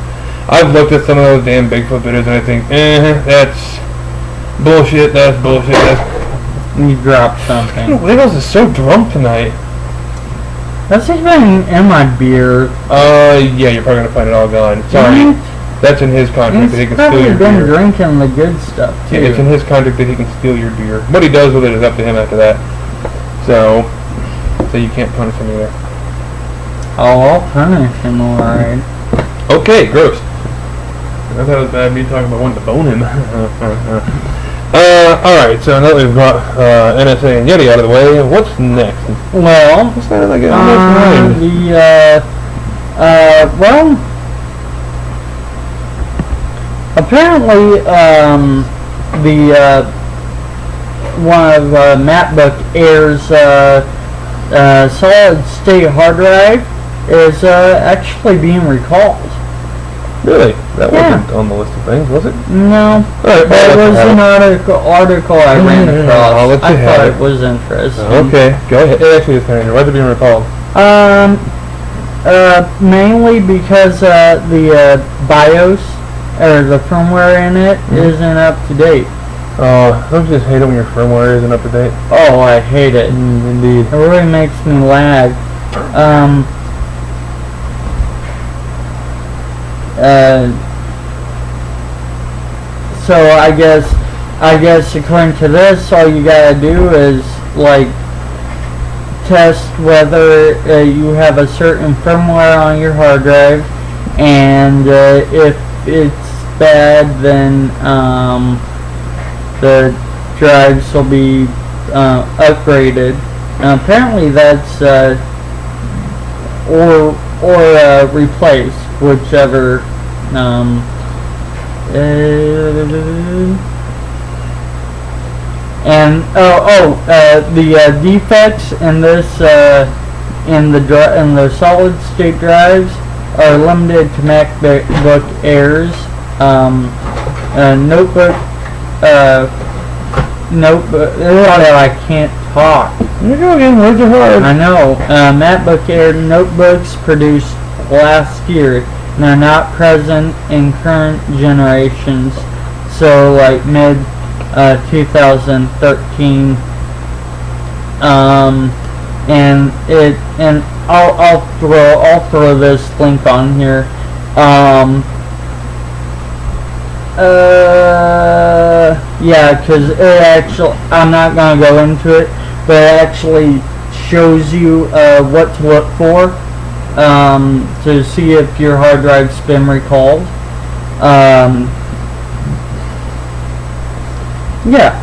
I've looked at some of those damn Bigfoot videos and I think, that's bullshit, that's bullshit, You dropped something. Wiggles is so drunk tonight. That's even in my beer. Yeah, you're probably gonna find it all gone. Sorry. That's in his contract that he can steal your beer. He's probably been drinking the good stuff, too. Yeah, it's in his contract that he can steal your beer. What he does with it is up to him after that. So you can't punish him either. Oh, I'll punish him, alright. Okay, gross. I thought it was bad me talking about wanting to bone him. Alright, so now that we've got NSA and Yeti out of the way, what's next? Well, what's that like? Well, apparently, one of MacBook Air's solid state hard drive is actually being recalled. Really? That wasn't on the list of things, was it? No. Right, that was an article I ran across. I thought it was interesting. Okay, go ahead. It actually is kind of interesting. Why is it being recalled? Mainly because the BIOS, or the firmware in it, isn't up to date. Oh, don't you just hate it when your firmware isn't up to date? Oh, I hate it. Indeed. It really makes me lag. So I guess according to this, all you gotta do is like test whether you have a certain firmware on your hard drive, and if it's bad, then the drives will be upgraded. Apparently, that's or replaced, whichever. And the defects in this in the solid state drives are limited to MacBook Airs, notebook. I can't talk. You're going, words are hard. I know. MacBook Air notebooks produced last year and are not present in current generations. So like mid 2013. And I'll throw this link on here. Yeah, because it actually, I'm not gonna go into it, but it actually shows you what to look for to see if your hard drive's been recalled. Yeah,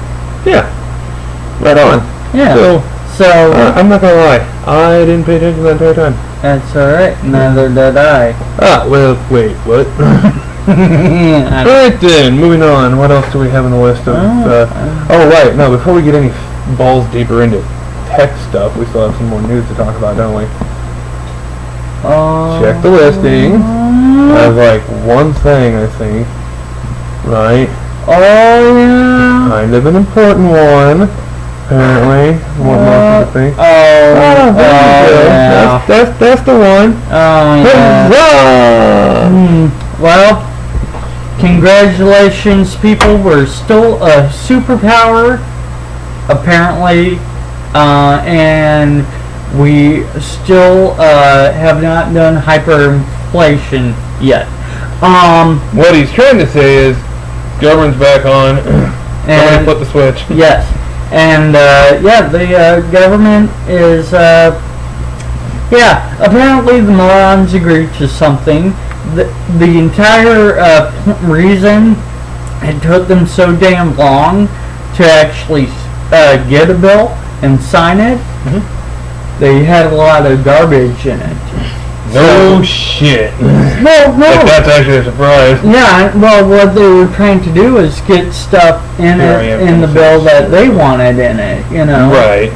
right on. Yeah. So I'm not gonna lie, I didn't pay attention the entire time. That's alright, neither did I. Well, wait, what? Alright then, moving on. What else do we have on the list of... right, no, before we get any balls deeper into tech stuff, we still have some more news to talk about, don't we? Check the listing. I have like one thing, I think. Right? Oh, yeah. Kind of an important one, apparently. What more do you think? Yeah. That's the one. Oh, yeah. Well, congratulations, people. We're still a superpower, apparently, and we still have not done hyperinflation yet. What he's trying to say is, government's back on. Somebody flip the switch. Yes, and the government is apparently the morons agreed to something. The entire reason it took them so damn long to actually get a bill and sign it, they had a lot of garbage in it. No shit. No. That's actually a surprise. Yeah, well, what they were trying to do is get stuff in the bill that they wanted in it, you know. Right.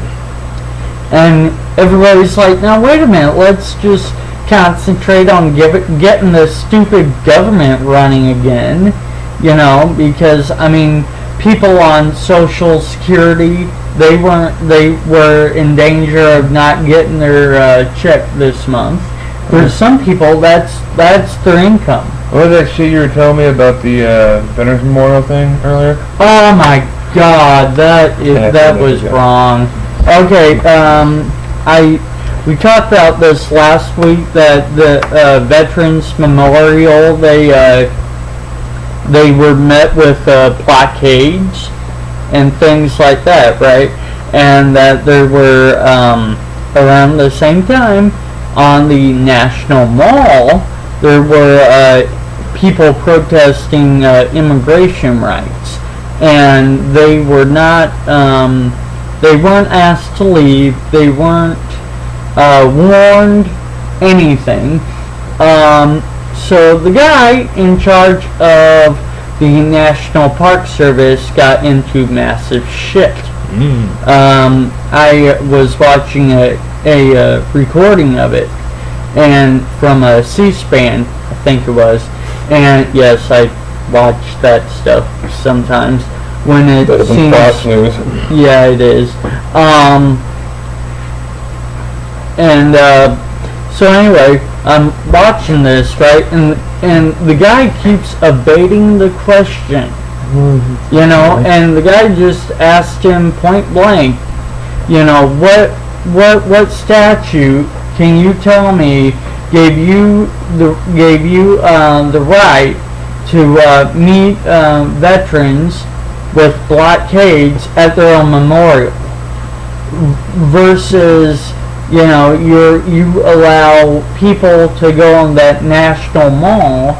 And everybody's like, now wait a minute, let's just concentrate on getting this stupid government running again, you know, because, I mean, people on Social Security, they were in danger of not getting their check this month. For some people, that's their income. What was that shit you were telling me about the Veterans Memorial thing earlier? Oh my God, that was wrong. Okay, we talked about this last week, that the Veterans Memorial, they were met with blockades and things like that, right? And that there were around the same time on the National Mall, there were people protesting immigration rights, and they were not. They weren't asked to leave. They weren't warned anything. So the guy in charge of the National Park Service got into massive shit. I was watching a recording of it, and from a C-SPAN, I think it was, and yes, I watch that stuff sometimes when it seems. Fox News. Yeah, it is. So anyway, I'm watching this, right, and the guy keeps evading the question, You know, and the guy just asked him point blank, you know, what statute can you tell me gave you the right to meet veterans with blockades at their own memorial versus, you know, you allow people to go on that national mall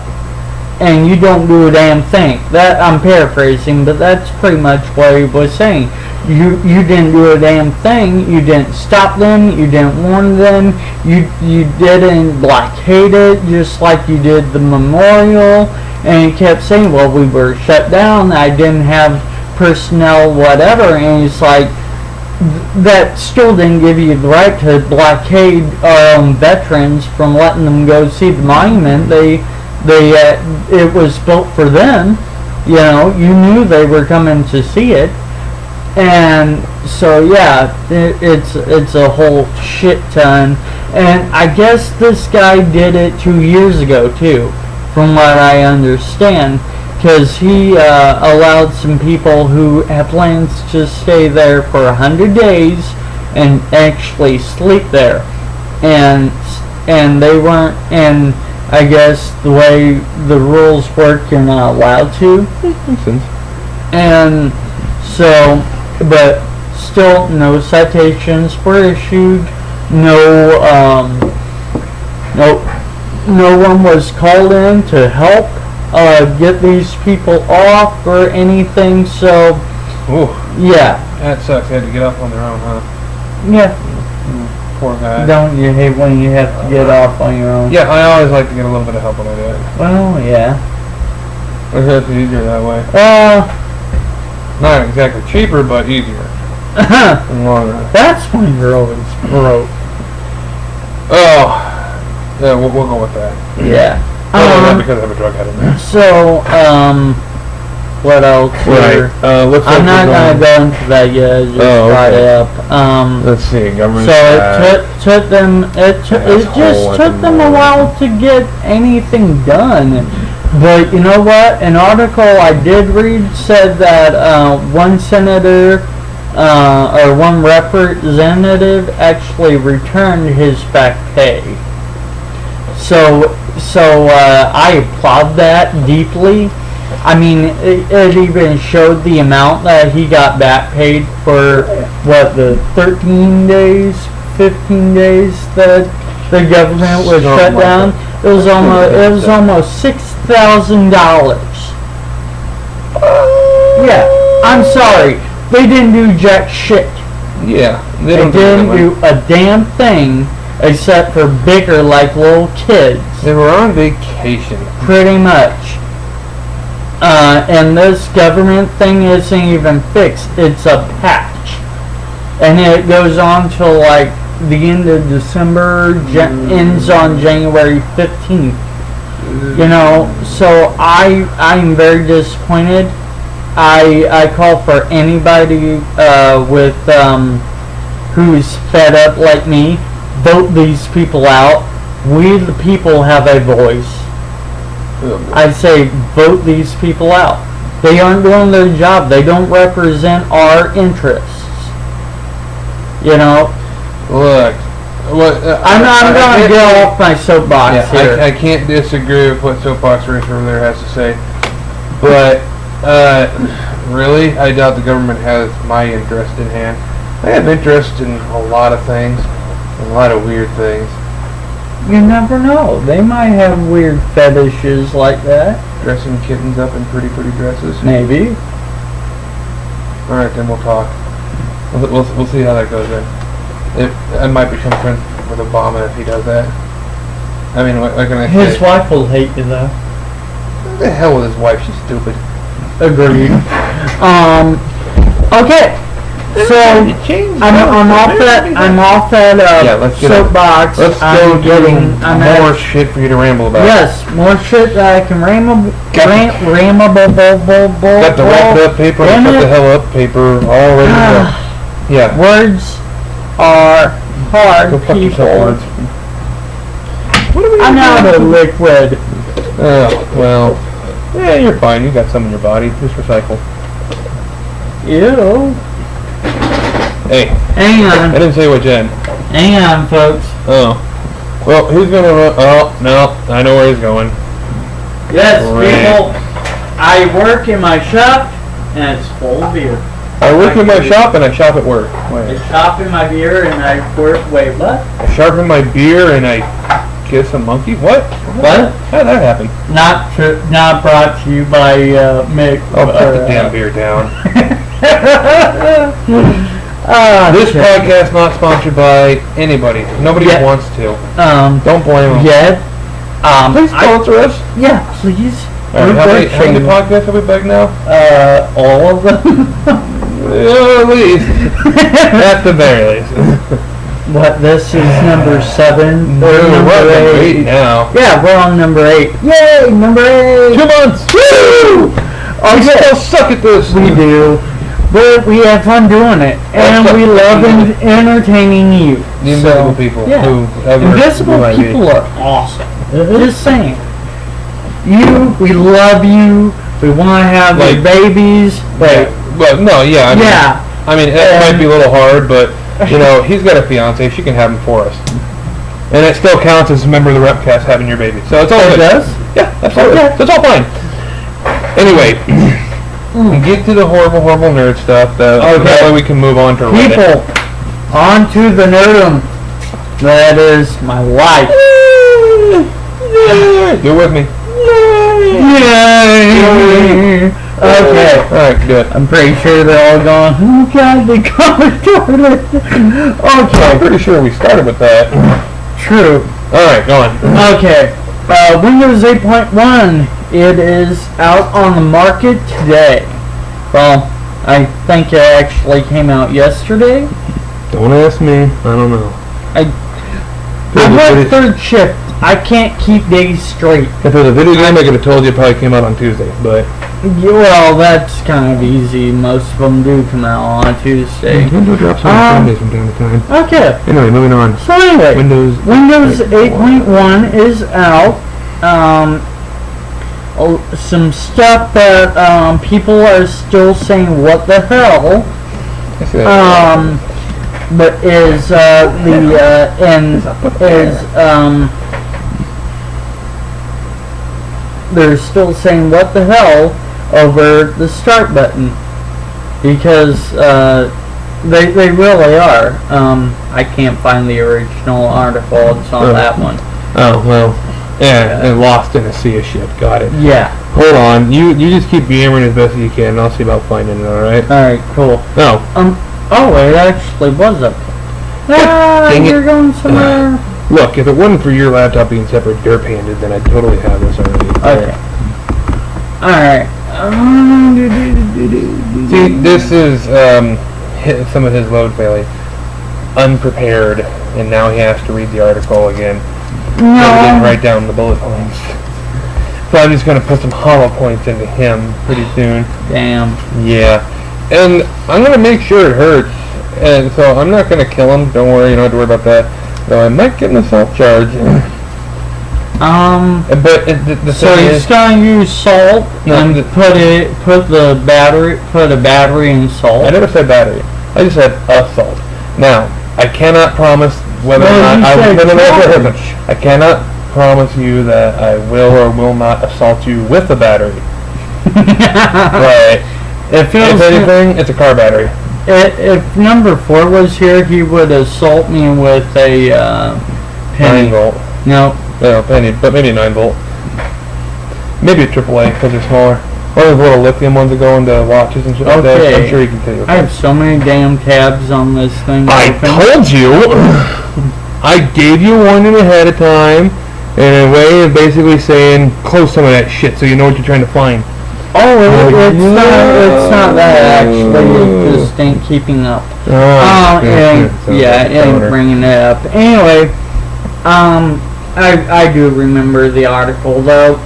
and you don't do a damn thing. That, I'm paraphrasing, but that's pretty much what he was saying. You didn't do a damn thing. You didn't stop them. You didn't warn them. You didn't blockade it just like you did the memorial. And he kept saying, well, we were shut down. I didn't have personnel, whatever. And he's like, that still didn't give you the right to blockade our own veterans from letting them go see the monument. It was built for them. You know, you knew they were coming to see it. And so yeah, it's a whole shit ton. And I guess this guy did it 2 years ago too, from what I understand, because he allowed some people who have plans to stay there for 100 days and actually sleep there, and they weren't. And I guess the way the rules work, you're not allowed to. Makes sense. And so, but still, no citations were issued. No one was called in to help get these people off or anything. So, ooh, yeah, that sucks. They had to get off on their own, huh? Yeah. Poor guy. Don't you hate when you have to get off on your own? Yeah, I always like to get a little bit of help when I do it. Well, yeah. It's easier that way. Not exactly cheaper, but easier. In the long run. That's when you're always broke. Oh, yeah, we'll go with that. Yeah. Not because I have a drug habit now. So, what else? Right. Looks like I'm not gonna go into that yet. Just brought it up. Let's see. Government. So it took them. It just took them a while to get anything done. But you know what? An article I did read said that one senator or one representative actually returned his back pay. So I applaud that deeply. I mean, it even showed the amount that he got back paid for what, the 13 days, 15 days that the government was shut down. It was almost $6,000. Yeah, I'm sorry, they didn't do jack shit. Yeah, they didn't do a damn thing except for bicker like little kids. They were on vacation. Pretty much. And this government thing isn't even fixed. It's a patch. And it goes on till like the end of December, ends on January 15th. You know, so I'm very disappointed. I call for anybody with who's fed up like me, vote these people out. We the people have a voice. I say vote these people out. They aren't doing their job. They don't represent our interests. You know. Look, I'm going to get off my soapbox here. I can't disagree with what Soapbox Racer over there has to say, but really, I doubt the government has my interest in hand. They have interest in a lot of things, a lot of weird things. You never know. They might have weird fetishes like that. Dressing kittens up in pretty dresses. Maybe. All right, then we'll talk. We'll see how that goes then. I might become friends with Obama if he does that. I mean, what can I say? His wife will hate you though. What the hell with his wife? She's stupid. Agreed. Okay. So I'm off that soapbox. Let's go getting more shit for you to ramble about. Yes, more shit that I can ramble. Got the wrapped up paper, shut the hell up paper, all ready to go. Yeah. Words are hard, people. I'm out of liquid. Oh, well. Yeah, you're fine. You got some in your body. Just recycle. Ew. Hey. Hang I on. didn't say which end. Hang on, folks. Oh. Well, who's gonna run? Oh, no. I know where he's going. Yes, Great. people. I work in my shop, and it's full of beer. I work in my shop and I shop at work. I Wait. shop in my beer, and I work. Wait, what? I sharpen my beer and I kiss a monkey? What? What? How did that happen? Not brought to you by Mick. Oh, put the damn beer down. This shit. podcast not sponsored by anybody. Nobody Yeah. wants to. Don't blame 'em. Yet. Please sponsor us. Yeah, please. All right, how many We're podcasts have we begged now? all of them. At least. At the very least. What? This is number 7. We're Or on number 8 now. Yeah, we're on number 8. Yay, number 8. 2 months. Woo! Oh, We still suck at this. We do. But we have fun doing it, and we love entertaining you. The invisible people yeah. who ever Invisible who might be. people are awesome. Just saying. We love you. We want to have your Like- babies. Wait. Well, no, yeah. I mean, Yeah. I mean, it might be a little hard, but, you know, he's got a fiance. She can have him for us. And it still counts as a member of the WREPcast having your baby. So it's all It good. does? Yeah, absolutely. Okay. So it's all fine. Anyway, get to the horrible, horrible nerd stuff. That way we can move on to Reddit. People, on to the nerdum. That is my life. You're with me. Yay! Okay. Alright, good. I'm pretty sure they're all going, oh god, they come toilet. I'm Okay, pretty sure we started with that. true. Alright, go on. Okay, Windows 8.1, it is out on the market today. Well, I think it actually came out yesterday. Don't ask me. I don't know. I work third shift. I can't keep days straight. If it was a video game, I could have told you it probably came out on Tuesday, but... Yeah, well, that's kind of easy. Most of them do come out on Tuesday. Windows drops on Sundays from time to time. Okay. Anyway, moving on. So anyway, Windows 8.1 is out. Some stuff that people are still saying, what the hell? I see that. But is they're still saying what the hell over the start button, because they really are. I can't find the original article. It's on that one. Oh, well. Yeah, and lost in a sea of shit. Got it. Yeah. Hold on. You just keep yammering as best as you can, and I'll see about finding it, alright? Alright, cool. No. Oh, it actually was up. Dang it. You're going somewhere. Look, if it wasn't for your laptop being separate derp-handed, then I'd totally have this already. Okay. Alright. See, this is some of his load failing. Unprepared, and now he has to read the article again. He didn't write down the bullet points. So I'm just going to put some hollow points into him pretty soon. Damn. Yeah. And I'm going to make sure it hurts. And so I'm not going to kill him. Don't worry, you don't have to worry about that. Though I might get an assault charge. But the so thing he's is... gonna use salt and put a battery in salt. I never said battery. I just said assault. Now, I cannot promise whether or not I cannot promise you that I will or will not assault you with a battery. But if anything, it's a car battery. If number 4 was here, he would assault me with a penny. 9 volt. No. No, penny, but maybe 9 volt. Maybe a AAA because they're smaller. One of those little lithium ones that go into watches and shit like that. I'm sure you can kill you with I have so many damn tabs on this thing. I told you! I gave you a warning ahead of time in a way of basically saying close some of that shit so you know what you're trying to find. Oh, it's not that actually. It just ain't keeping up. It ain't bringing it up. Anyway, I do remember the article though.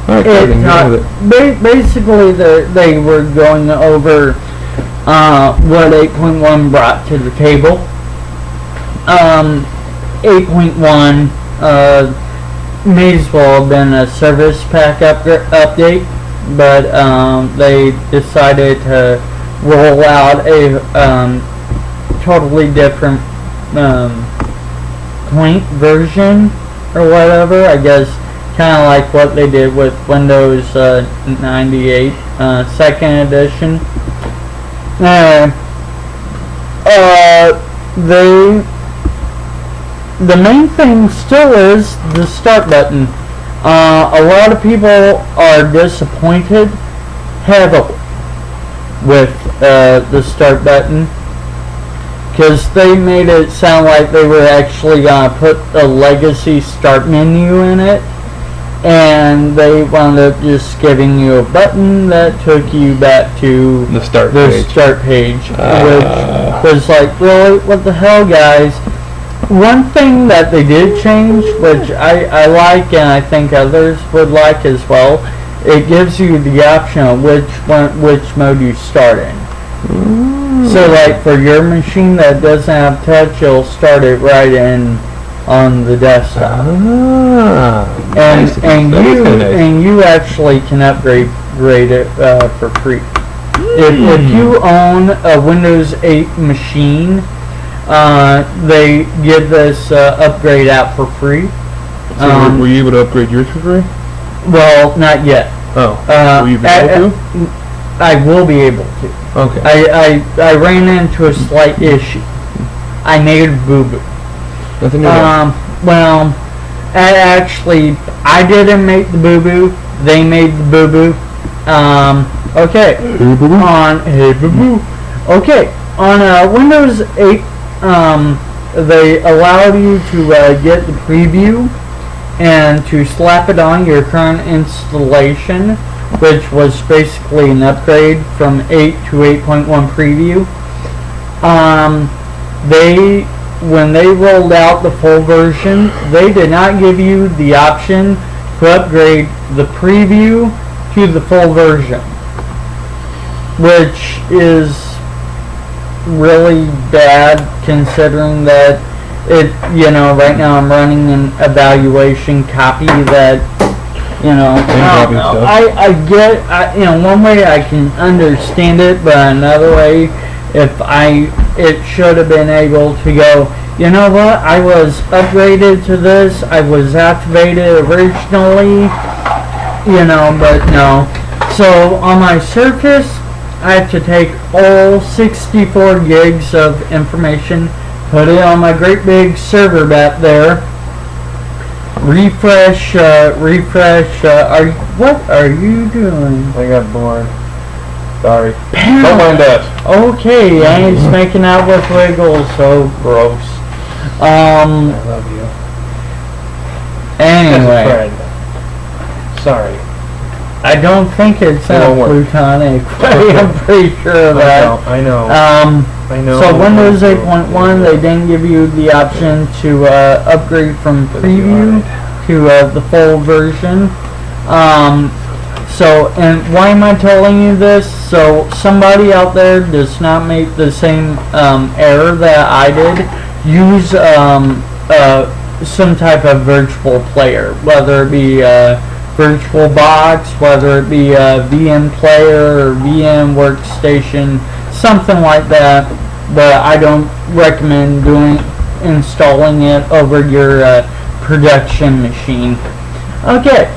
Basically, they were going over what 8.1 brought to the table. 8.1 may as well have been a service pack update. but they decided to roll out a totally different point version or whatever. I guess kind of like what they did with Windows 98 second edition. The main thing still is the start button. A lot of people are disappointed heavily with the start button because they made it sound like they were actually going to put a legacy start menu in it, and they wound up just giving you a button that took you back to The start page. Which was like, really, what the hell, guys? One thing that they did change, which I like and I think others would like as well, it gives you the option of which mode you start in. So like for your machine that doesn't have touch, you'll start it right in on the desktop. And you actually can upgrade it for free. If you own a Windows 8 machine, they give this upgrade out for free. So were you able to upgrade yours for free? Well, not yet. Oh. Will you be able to? I will be able to. Okay. I ran into a slight issue. I made a boo-boo. Nothing to do. Well, actually, I didn't make the boo-boo. They made the boo-boo. Okay. Hey boo-boo. Okay. On Windows 8, they allowed you to get the preview and to slap it on your current installation, which was basically an upgrade from 8 to 8.1 preview. When they rolled out the full version, they did not give you the option to upgrade the preview to the full version, which is really bad considering that right now I'm running an evaluation copy that, I get, one way I can understand it, but another way, it should have been able to go, you know what, I was upgraded to this, I was activated originally, but no. So on my Surface, I have to take all 64 gigs of information, put it on my great big server back there, refresh, what are you doing? I got bored. Sorry. Don't mind us. Okay, and he's making out with Wiggles, so gross. I love you. Anyway. As a friend. Sorry. I don't think it's plutonic. I'm pretty sure of that. I know. So Windows 8.1, they didn't give you the option to upgrade from preview to the full version. And why am I telling you this? So somebody out there does not make the same error that I did. Use some type of virtual player, whether it be VirtualBox, whether it be a VM player or VM workstation, something like that. But I don't recommend installing it over your production machine. Okay.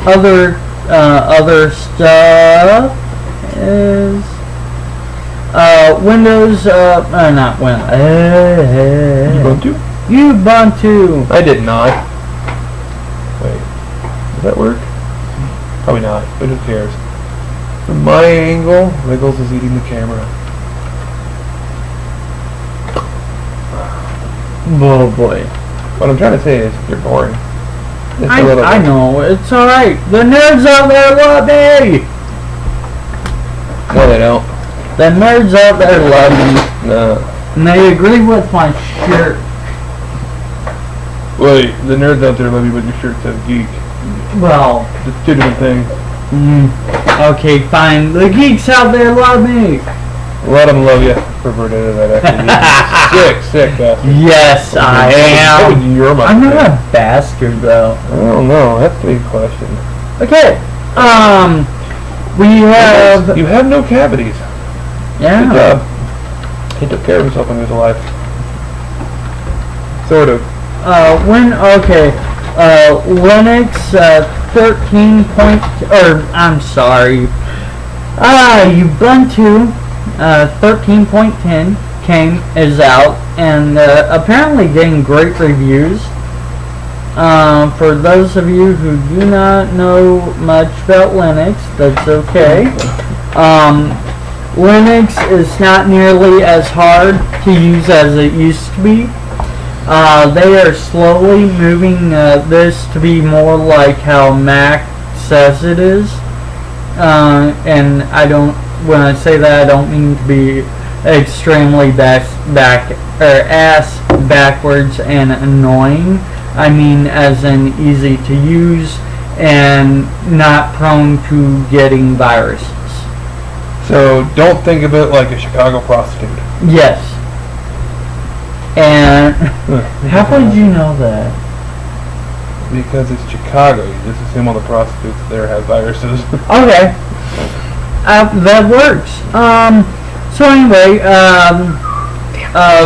Other stuff is Windows. Not Windows. Ubuntu. I did not. Wait, does that work? Probably not, but who cares? From my angle, Wiggles is eating the camera. Oh boy. What I'm trying to say is, you're boring. I know, it's alright. The nerds out there love me! No, they don't. The nerds out there love me. No. And they agree with my shirt. Wait, the nerds out there love you, but your shirt says geek. Well, It's two different things. Okay, fine. The geeks out there love me. A lot of them love you. Perverted that actually. Sick bastard. Yes, I am. You're my I'm not fan. a bastard, though. I don't know. That's a big question. Okay. We have. You have no cavities. Yeah. Good job. He took care of himself when he was alive. Sort of. Linux 13 point, or I'm sorry, Ubuntu 13.10 is out and apparently getting great reviews. For those of you who do not know much about Linux, that's okay. Linux is not nearly as hard to use as it used to be. They are slowly moving this to be more like how Mac says it is. And when I say that, I don't mean to be extremely ass backwards and annoying. I mean as in easy to use and not prone to getting viruses. So don't think of it like a Chicago prostitute. Yes. And how would you know that? Because it's Chicago. You just assume all the prostitutes there have viruses. Okay. That works. So anyway,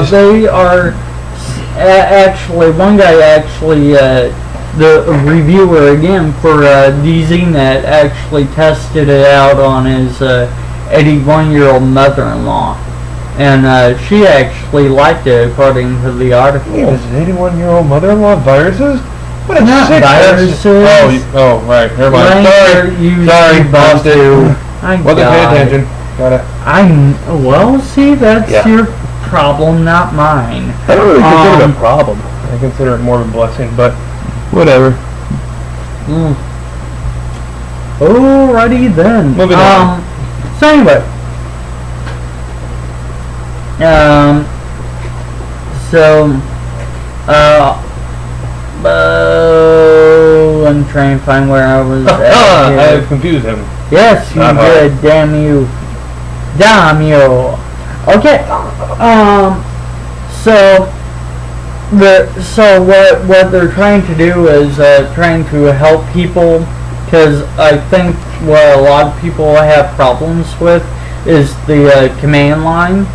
they are actually, one guy actually, the reviewer again for DZNet actually tested it out on his 81-year-old mother-in-law. And she actually liked it according to the article. Wait, does an 81-year-old mother-in-law have viruses? What a Not sick viruses. Oh, right. Never mind. Sorry, busted. Wasn't paying attention. Well, see, that's your problem, not mine. I don't really consider it a problem. I consider it more of a blessing, but whatever. Alrighty then. Moving on. So anyway. I'm trying to find where I was at. I have confused him. Yes, you did. Damn you. Damn you. Okay. So what they're trying to do is trying to help people, because I think what a lot of people have problems with is the command line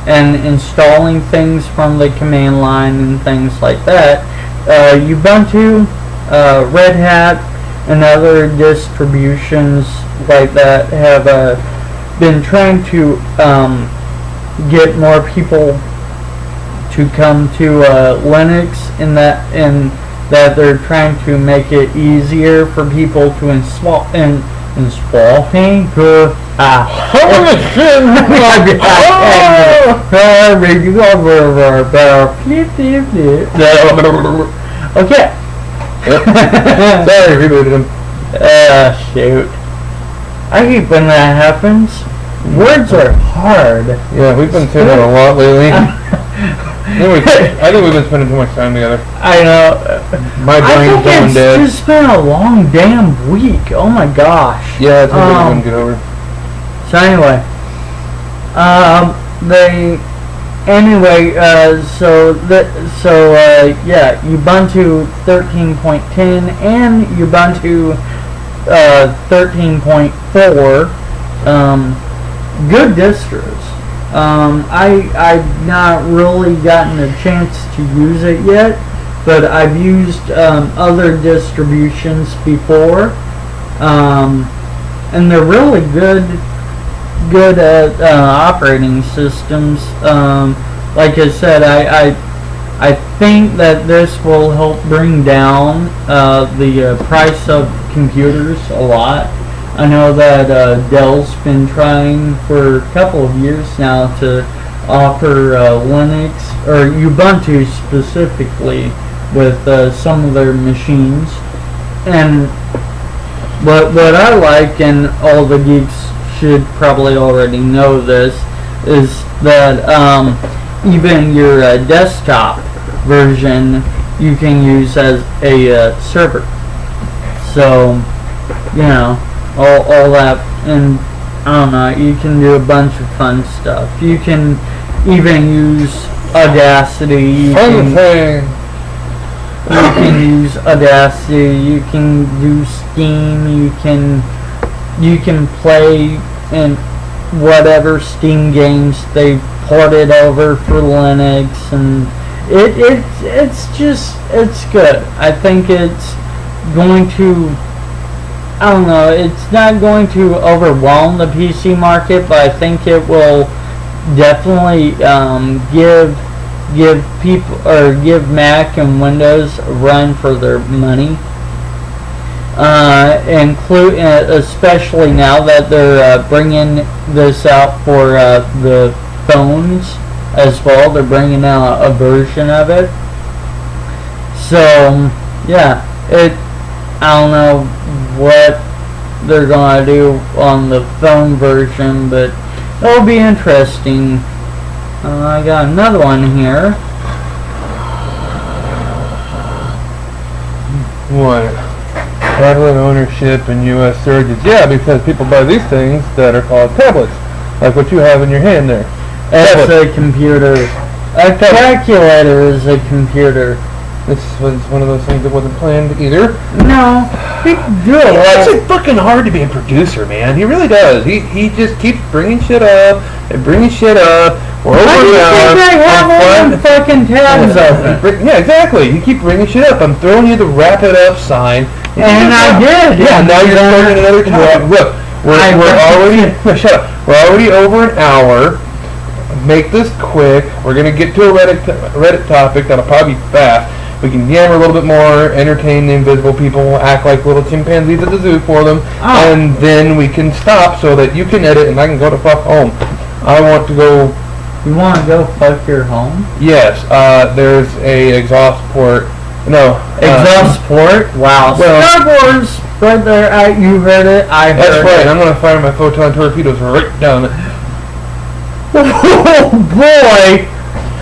and installing things from the command line and things like that. Ubuntu, Red Hat, and other distributions like that have been trying to get more people to come to Linux, in that they're trying to make it easier for people to install Okay. Sorry, rebooted him. Shoot. I hate when that happens. Words are hard. Yeah, we've been saying that a lot lately. I think we've been spending too much time together. I know. My brain's going dead. It's just been a long damn week. Oh my gosh. Yeah, it's something I wouldn't get over. So anyway, Ubuntu 13.10 and Ubuntu 13.4, good distros. I've not really gotten a chance to use it yet, but I've used other distributions before, and they're really good at operating systems. Like I said, I think that this will help bring down the price of computers a lot. I know that Dell's been trying for a couple of years now to offer Linux, or Ubuntu specifically, with some of their machines. And what I like, and all the geeks should probably already know this, is that even your desktop version you can use as a server. So, you know, all that, and I don't know, you can do a bunch of fun stuff. You can even use Audacity. You can use Audacity. You can do Steam. You can play in whatever Steam games they ported over for Linux, and it's good. I think it's going to, I don't know, it's not going to overwhelm the PC market, but I think it will definitely give people, or give Mac and Windows a run for their money. Especially now that they're bringing this out for the phones as well. They're bringing out a version of it. So yeah, I don't know what they're gonna do on the phone version, but it'll be interesting. I got another one here. What? Tablet ownership and U.S. surges. Yeah, because people buy these things that are called tablets, like what you have in your hand there. That's a computer. A calculator is a computer. This was one of those things that wasn't planned either. No, people do it. It's like fucking hard to be a producer, man. He really does. He just keeps bringing shit up and bringing shit up. We're over now. I have all them fucking tabs open. Yeah, exactly. You keep bringing shit up. I'm throwing you the wrap it up sign. And I did. Yeah, now you're starting another topic. Look, we're already shut up. We're already over an hour. Make this quick. We're gonna get to a Reddit topic that'll probably be fast. We can yammer a little bit more, entertain the invisible people, act like little chimpanzees at the zoo for them, and then we can stop so that you can edit and I can go to fuck home. I want to go. You want to go fuck your home? Yes. There's a exhaust port. No. Exhaust port? Wow. Well, Star Wars! Right there. You heard it. I heard it. That's right. I'm going to fire my photon torpedoes right down it. Oh, boy!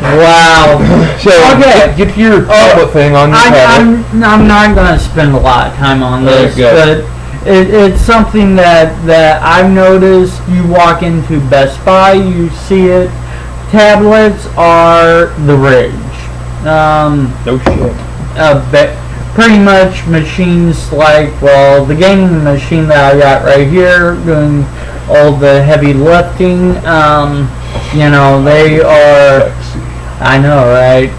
Wow. So, okay. Get your tablet thing on your tablet. I'm not going to spend a lot of time on this, but it's something that I've noticed. You walk into Best Buy, you see it. Tablets are the rage. No shit. Pretty much machines like, well, the gaming machine that I got right here, doing all the heavy lifting. You know, they are. Sexy. I know, right?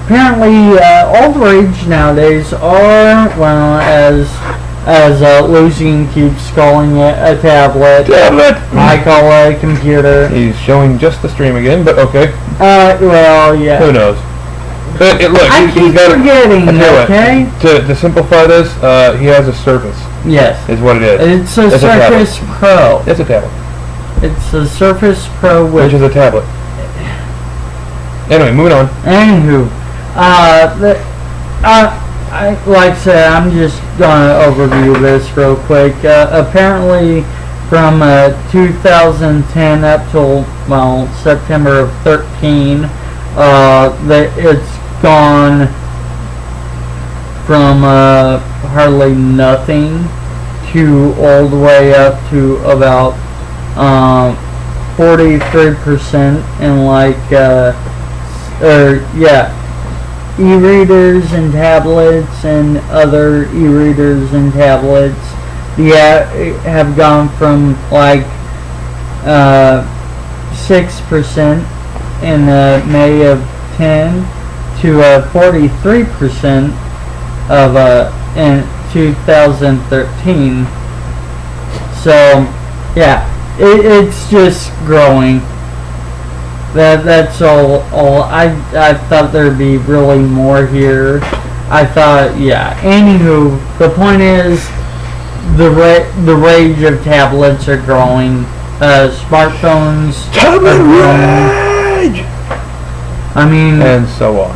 Apparently, all the rage nowadays are, well, as Lucien keeps calling it, a tablet. Tablet! I call it a computer. He's showing just the stream again, but okay. Well, yeah. Who knows? But look, I keep forgetting, okay? To simplify this, he has a Surface. Yes. Is what it is. It's a Surface Pro. It's a tablet. It's a Surface Pro which is a tablet. Anyway, moving on. Anywho, like I said, I'm just gonna overview this real quick. Apparently, from 2010 up till, well, September of 13, it's gone from hardly nothing to all the way up to about 43% in e-readers and tablets and other e-readers and tablets. Have gone from 6% in May of 10 to 43% of in 2013. So yeah, it's just growing. That's all. I thought there'd be really more here. I thought, yeah. Anywho, the point is, the rage of tablets are growing. Smartphones are growing. Rage! I mean, and so on.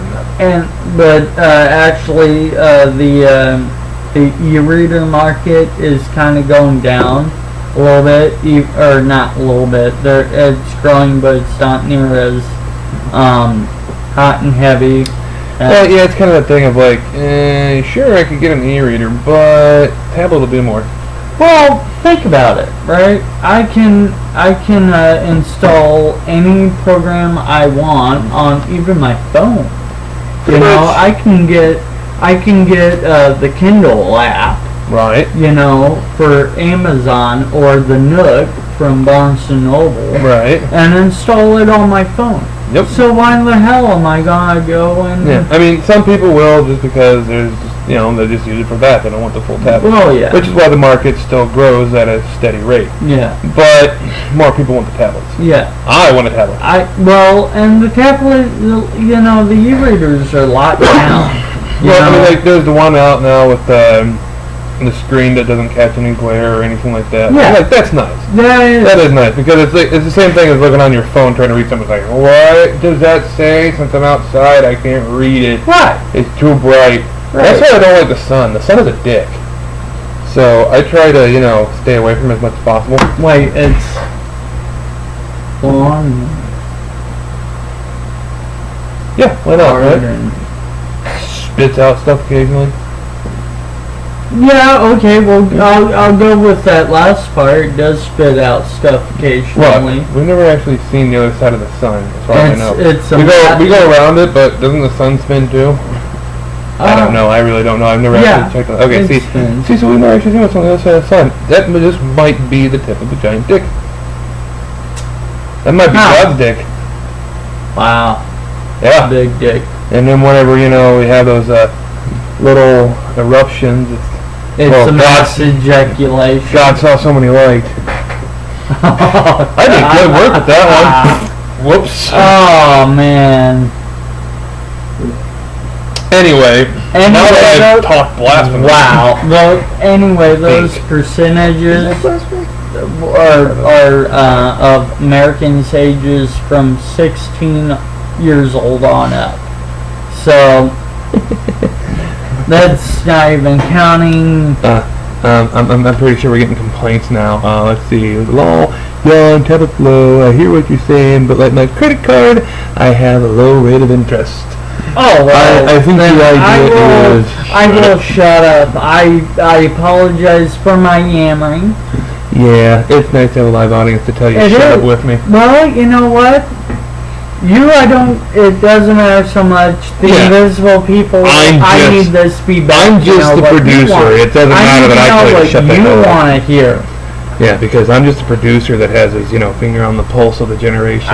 But actually, the e-reader market is kind of going down a little bit, or not a little bit. It's growing, but it's not near as hot and heavy. Well, yeah, it's kind of that thing of like, sure, I could get an e-reader, but tablet will do more. Well, think about it, right? I can install any program I want on even my phone. You know, I I can get the Kindle app, Right. for Amazon or the Nook from Barnes & Noble. Right. And install it on my phone. Yep. So why in the hell am I gonna go and... Yeah. I mean, some people will just because there's, they just use it for that. They don't want the full tablet. Well, yeah. Which is why the market still grows at a steady rate. Yeah. But more people want the tablets. Yeah. I want a tablet. And the tablet, the e-readers are locked down. There's the one out now with the screen that doesn't catch any glare or anything like that. Yeah. That's nice. That is nice because it's the same thing as looking on your phone trying to read something. It's like, what does that say? Since I'm outside, I can't read it. Right. It's too bright. Right. That's why I don't like the sun. The sun is a dick. So I try to, stay away from it as much as possible. Wait, it's on. Yeah, why not, right? And... Spits out stuff occasionally. Yeah, okay, well, I'll go with that last part. It does spit out stuff occasionally. Well, we've never actually seen the other side of the sun, as far as I know. We go around it, but doesn't the sun spin too? I don't know. I really don't know. I've never actually checked on it. Okay, see, so we've never actually seen what's on the other side of the sun. That just might be the tip of a giant dick. That might be God's dick. Wow. Yeah. Big dick. And then whenever, we have those little eruptions, it's a mass ejaculation. God saw someone he liked. I did good work with that one. Whoops. Oh, man. Anyway, now that I've talked blasphemy. Wow. Anyway, those percentages are of Americans ages from 16 years old on up. So that's not even counting. I'm pretty sure we're getting complaints now. Let's see. Law, young, tablet flow. I hear what you're saying, but like my credit card, I have a low rate of interest. Oh, well, I think the idea is... I will shut up. I apologize for my yammering. Yeah, it's nice to have a live audience to tell you shut up with me. Well, you know what? It doesn't matter so much. The invisible people, I need this feedback. I'm just the producer. It doesn't matter that I tell you to shut the hell up. You want to hear. Yeah, because I'm just a producer that has his, finger on the pulse of the generation.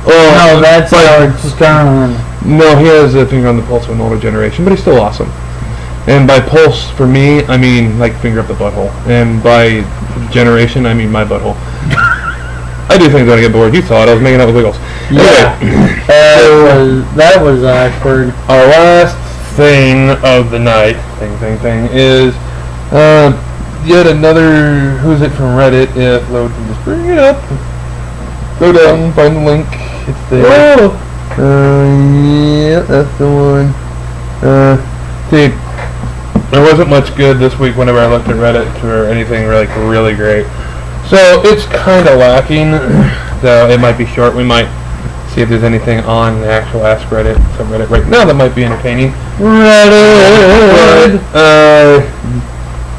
No, that's Howard Stern. No, he has a finger on the pulse of an older generation, but he's still awesome. And by pulse, for me, I mean like finger up the butthole. And by generation, I mean my butthole. I do things when I get bored. You saw it. I was making out with wiggles. Yeah. Anyway, that was awkward. Our last thing of the night, is yet another Who's It from Reddit. If Load can just bring it up. Go down, find the link. It's there. Yeah, that's the one. See, there wasn't much good this week whenever I looked at Reddit or anything really great. So it's kind of lacking. So it might be short. We might see if there's anything on the actual Ask Reddit, subreddit right now that might be entertaining. Reddit.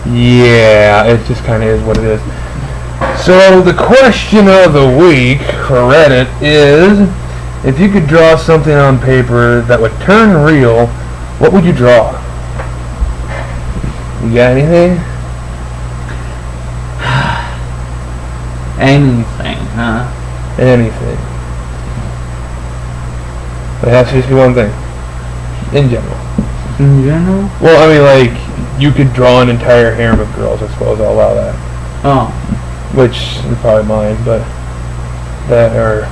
Yeah, it just kind of is what it is. So the question of the week for Reddit is, if you could draw something on paper that would turn real, what would you draw? You got anything? Anything, huh? Anything. But it has to just be one thing. In general. In general? Well, I mean, you could draw an entire harem of girls, I suppose I'll allow that. Oh. Which is probably mine, but that are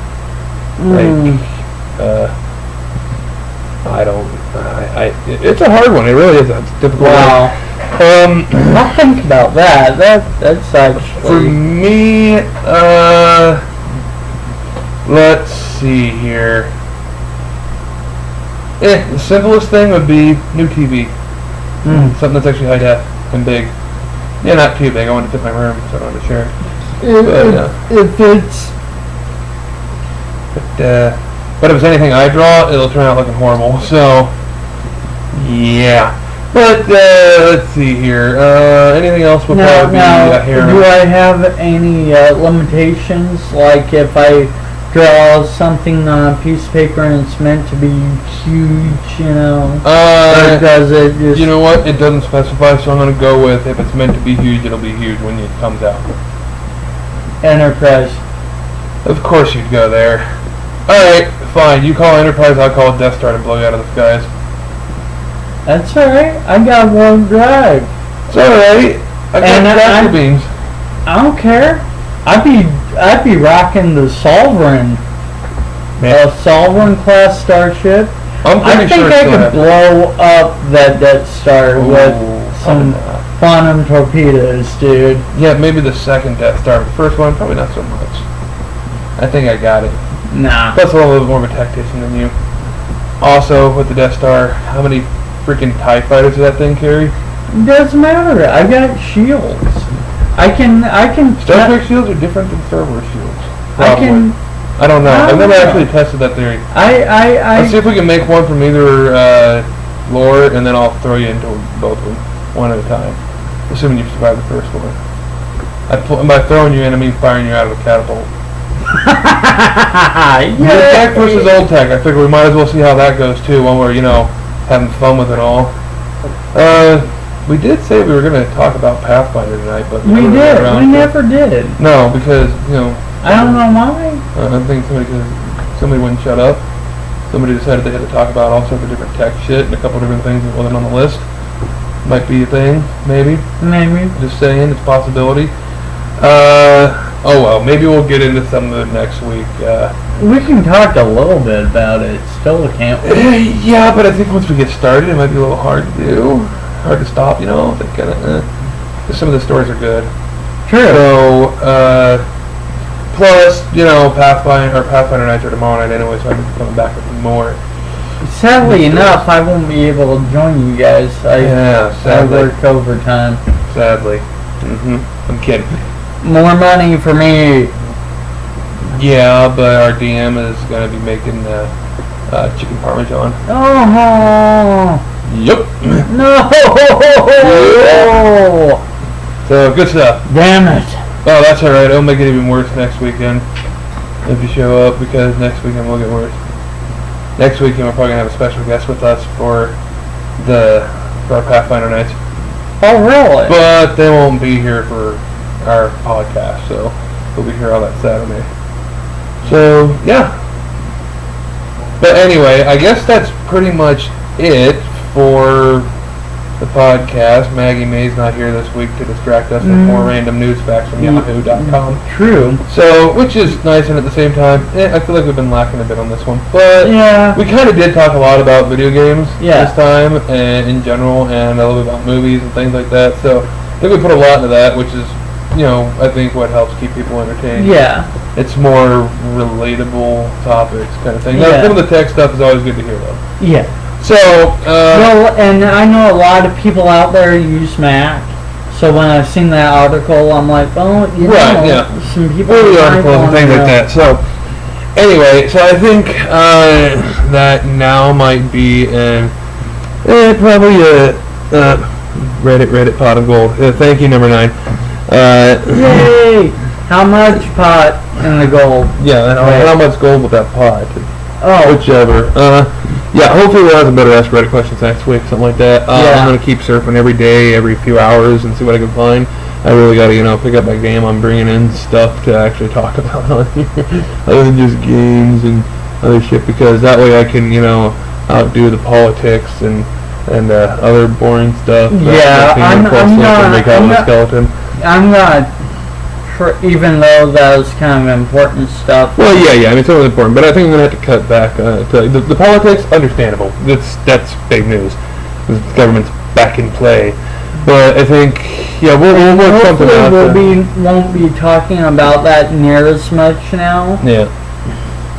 it's a hard one. It really is a difficult one. I'll think about that. That's actually for me. Let's see here. The simplest thing would be new TV. Something that's actually high def and big. Yeah, not too big. I want to fit my room, so I don't want to share it. But if it's anything I draw, it'll turn out looking horrible. So, yeah. But let's see here. Anything else would probably be here. Do I have any limitations? Like if I draw something on a piece of paper and it's meant to be huge, or does it just... You know what? It doesn't specify, so I'm going to go with if it's meant to be huge, it'll be huge when it comes out. Enterprise. Of course you'd go there. Alright, fine. You call Enterprise, I'll call Death Star to blow you out of the skies. That's alright. I got one drive. It's alright. I got tractor beams. I don't care. I'd be rocking the Sovereign. Sovereign class starship. I think I could blow up that Death Star with some quantum torpedoes, dude. Yeah, maybe the second Death Star. The first one, probably not so much. I think I got it. Nah. Plus a little bit more of a tactician than you. Also, with the Death Star, how many freaking TIE fighters does that thing carry? It doesn't matter. I got shields. I can. Star Trek shields are different than Star Wars shields. Probably. I don't know. I've never actually tested that theory. Let's see if we can make one from either lore, and then I'll throw you into both of them, one at a time. Assuming you survive the first one. By throwing you in, I mean firing you out of a catapult. New tech versus old tech. I figure we might as well see how that goes too, when we're, having fun with it all. We did say we were going to talk about Pathfinder tonight, but we did. We never did. No, because, I don't know why. I think somebody wouldn't shut up. Somebody decided they had to talk about all sorts of different tech shit and a couple different things that wasn't on the list. Might be a thing, maybe. Maybe. Just saying, it's a possibility. Oh well, maybe we'll get into some of it next week. We can talk a little bit about it still, can't we? Yeah, but I think once we get started, it might be a little hard to do. Hard to stop, They kind of, some of the stories are good. True. So, plus, Pathfinder nights are tomorrow night anyway, so I can be coming back with more. Sadly enough, I won't be able to join you guys. I work overtime. Sadly. I'm kidding. More money for me. Yeah, but our DM is going to be making chicken parmesan. Oh. Yep. No. So, good stuff. Damn it. Oh, that's alright. It'll make it even worse next weekend if you show up, because next weekend will get worse. Next weekend we're probably going to have a special guest with us for our Pathfinder nights. Oh, really? But they won't be here for our podcast, so they'll be here on that Saturday. So, yeah. But anyway, I guess that's pretty much it for the podcast. Maggie May's not here this week to distract us with more random news facts from yahoo.com. True. So, which is nice, and at the same time, I feel like we've been lacking a bit on this one. But we kind of did talk a lot about video games this time, and in general, and a little bit about movies and things like that. So, I think we put a lot into that, which is, I think what helps keep people entertained. Yeah. It's more relatable topics kind of thing. Now, some of the tech stuff is always good to hear, though. Yeah. So, well, and I know a lot of people out there use Mac, so when I've seen that article, I'm like, some people... Early articles and things like that. So, anyway, so I think that now might be probably a Reddit pot of gold. Thank you, number 9. Yay! How much pot in the gold? Yeah, how much gold with that pot? Oh. Whichever. Yeah, hopefully we'll have some better Ask Reddit questions next week, something like that. I'm going to keep surfing every day, every few hours, and see what I can find. I really got to, pick up my game on bringing in stuff to actually talk about on here, other than just games and other shit, because that way I can, outdo the politics and other boring stuff. I'm not... Even though that was kind of important stuff. Well, yeah, it's always important, but I think I'm going to have to cut back. The politics, understandable. That's big news. The government's back in play. But I think, we'll work something out. We won't be talking about that near as much now. Yeah.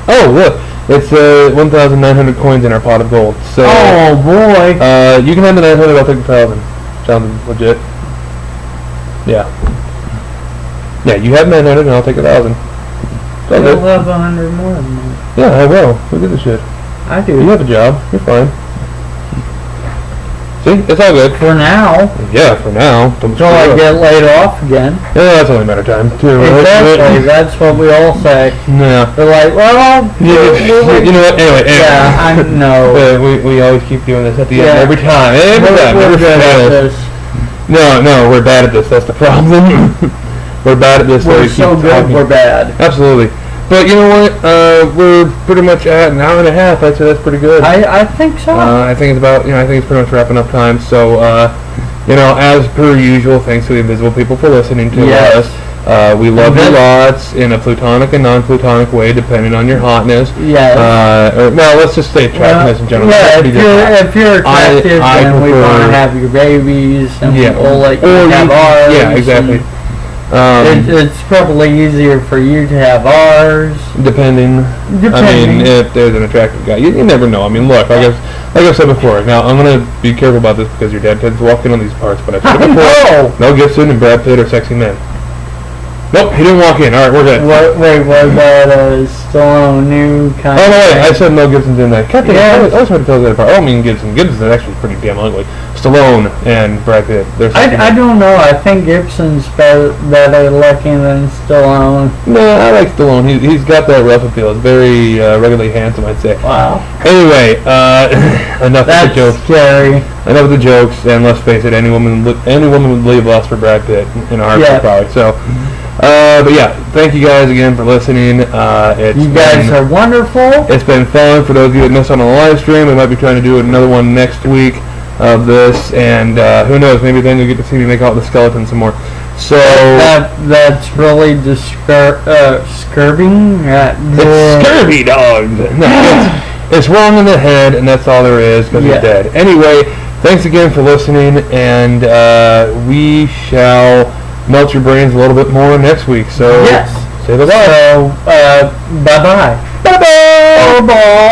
Oh, look. It's 1,900 coins in our pot of gold. So, oh, boy. You can have the 900, I'll take the 1,000. Sounds legit. Yeah. Yeah, you have 900 and I'll take 1,000. You'll have 100 more than that. Yeah, I will. Who gives a shit? I do. You have a job. You're fine. See, it's all good. For now. Yeah, for now. Until I get laid off again. Yeah, that's only a matter of time, too. Exactly, that's what we all say. Yeah. They're like, well, you know what? Anyway. Yeah, I know. We always keep doing this at the end Yeah. every time. We're good at this. No, we're bad at this. That's the problem. We're bad at this. We're so good, talking. we're bad. Absolutely. But you know what? We're pretty much at an hour and a half. I'd say that's pretty good. I think so. I think it's about, I think it's pretty much wrapping up time. So, as per usual, thanks to the invisible people for listening to Yes. us. We love you lots in a plutonic and non-plutonic way, depending on your hotness. Yes. Well, let's just say attractiveness in general. Yeah, if you're attractive, I then we prefer- want to have your babies, and we'll let you or have ours. Yeah, exactly. It's probably easier for you to have ours. Depending. I mean, if there's an attractive guy, you never know. I mean, look, like I've said before. Now, I'm gonna be careful about this because your dad tends to walk in on these parts. But I've said it before. Mel Gibson and Brad Pitt are sexy men. Nope, he didn't walk in. All right, we're good. Wait, was that Stallone new kind? Oh no, wait! I said Mel Gibson's in that. Yeah. I was trying to tell that apart. Oh, I mean Gibson. Gibson's actually pretty damn ugly. Stallone and Brad Pitt. They're sexy I men. don't know. I think Gibson's better looking than Stallone. No, I like Stallone. He's got that rough appeal. He's very regularly handsome, I'd say. Wow. Anyway, enough of the jokes. That's scary. Enough of the jokes, and let's face it, any woman would leave us for Brad Pitt in a heartbeat, probably. So, but yeah, thank you guys again for listening. You guys are wonderful. It's been fun. For those of you that missed on the live stream, we might be trying to do another one next week of this, and who knows, maybe then you'll get to see me make out with the skeleton some more. So that's really disturbing. It's scurvy dogs. No, it's wrong in the head, and that's all there is because he's dead. Anyway, thanks again for listening, and we shall melt your brains a little bit more next week. So yes. say bye-bye. So bye-bye. Bye-bye. Bye-bye.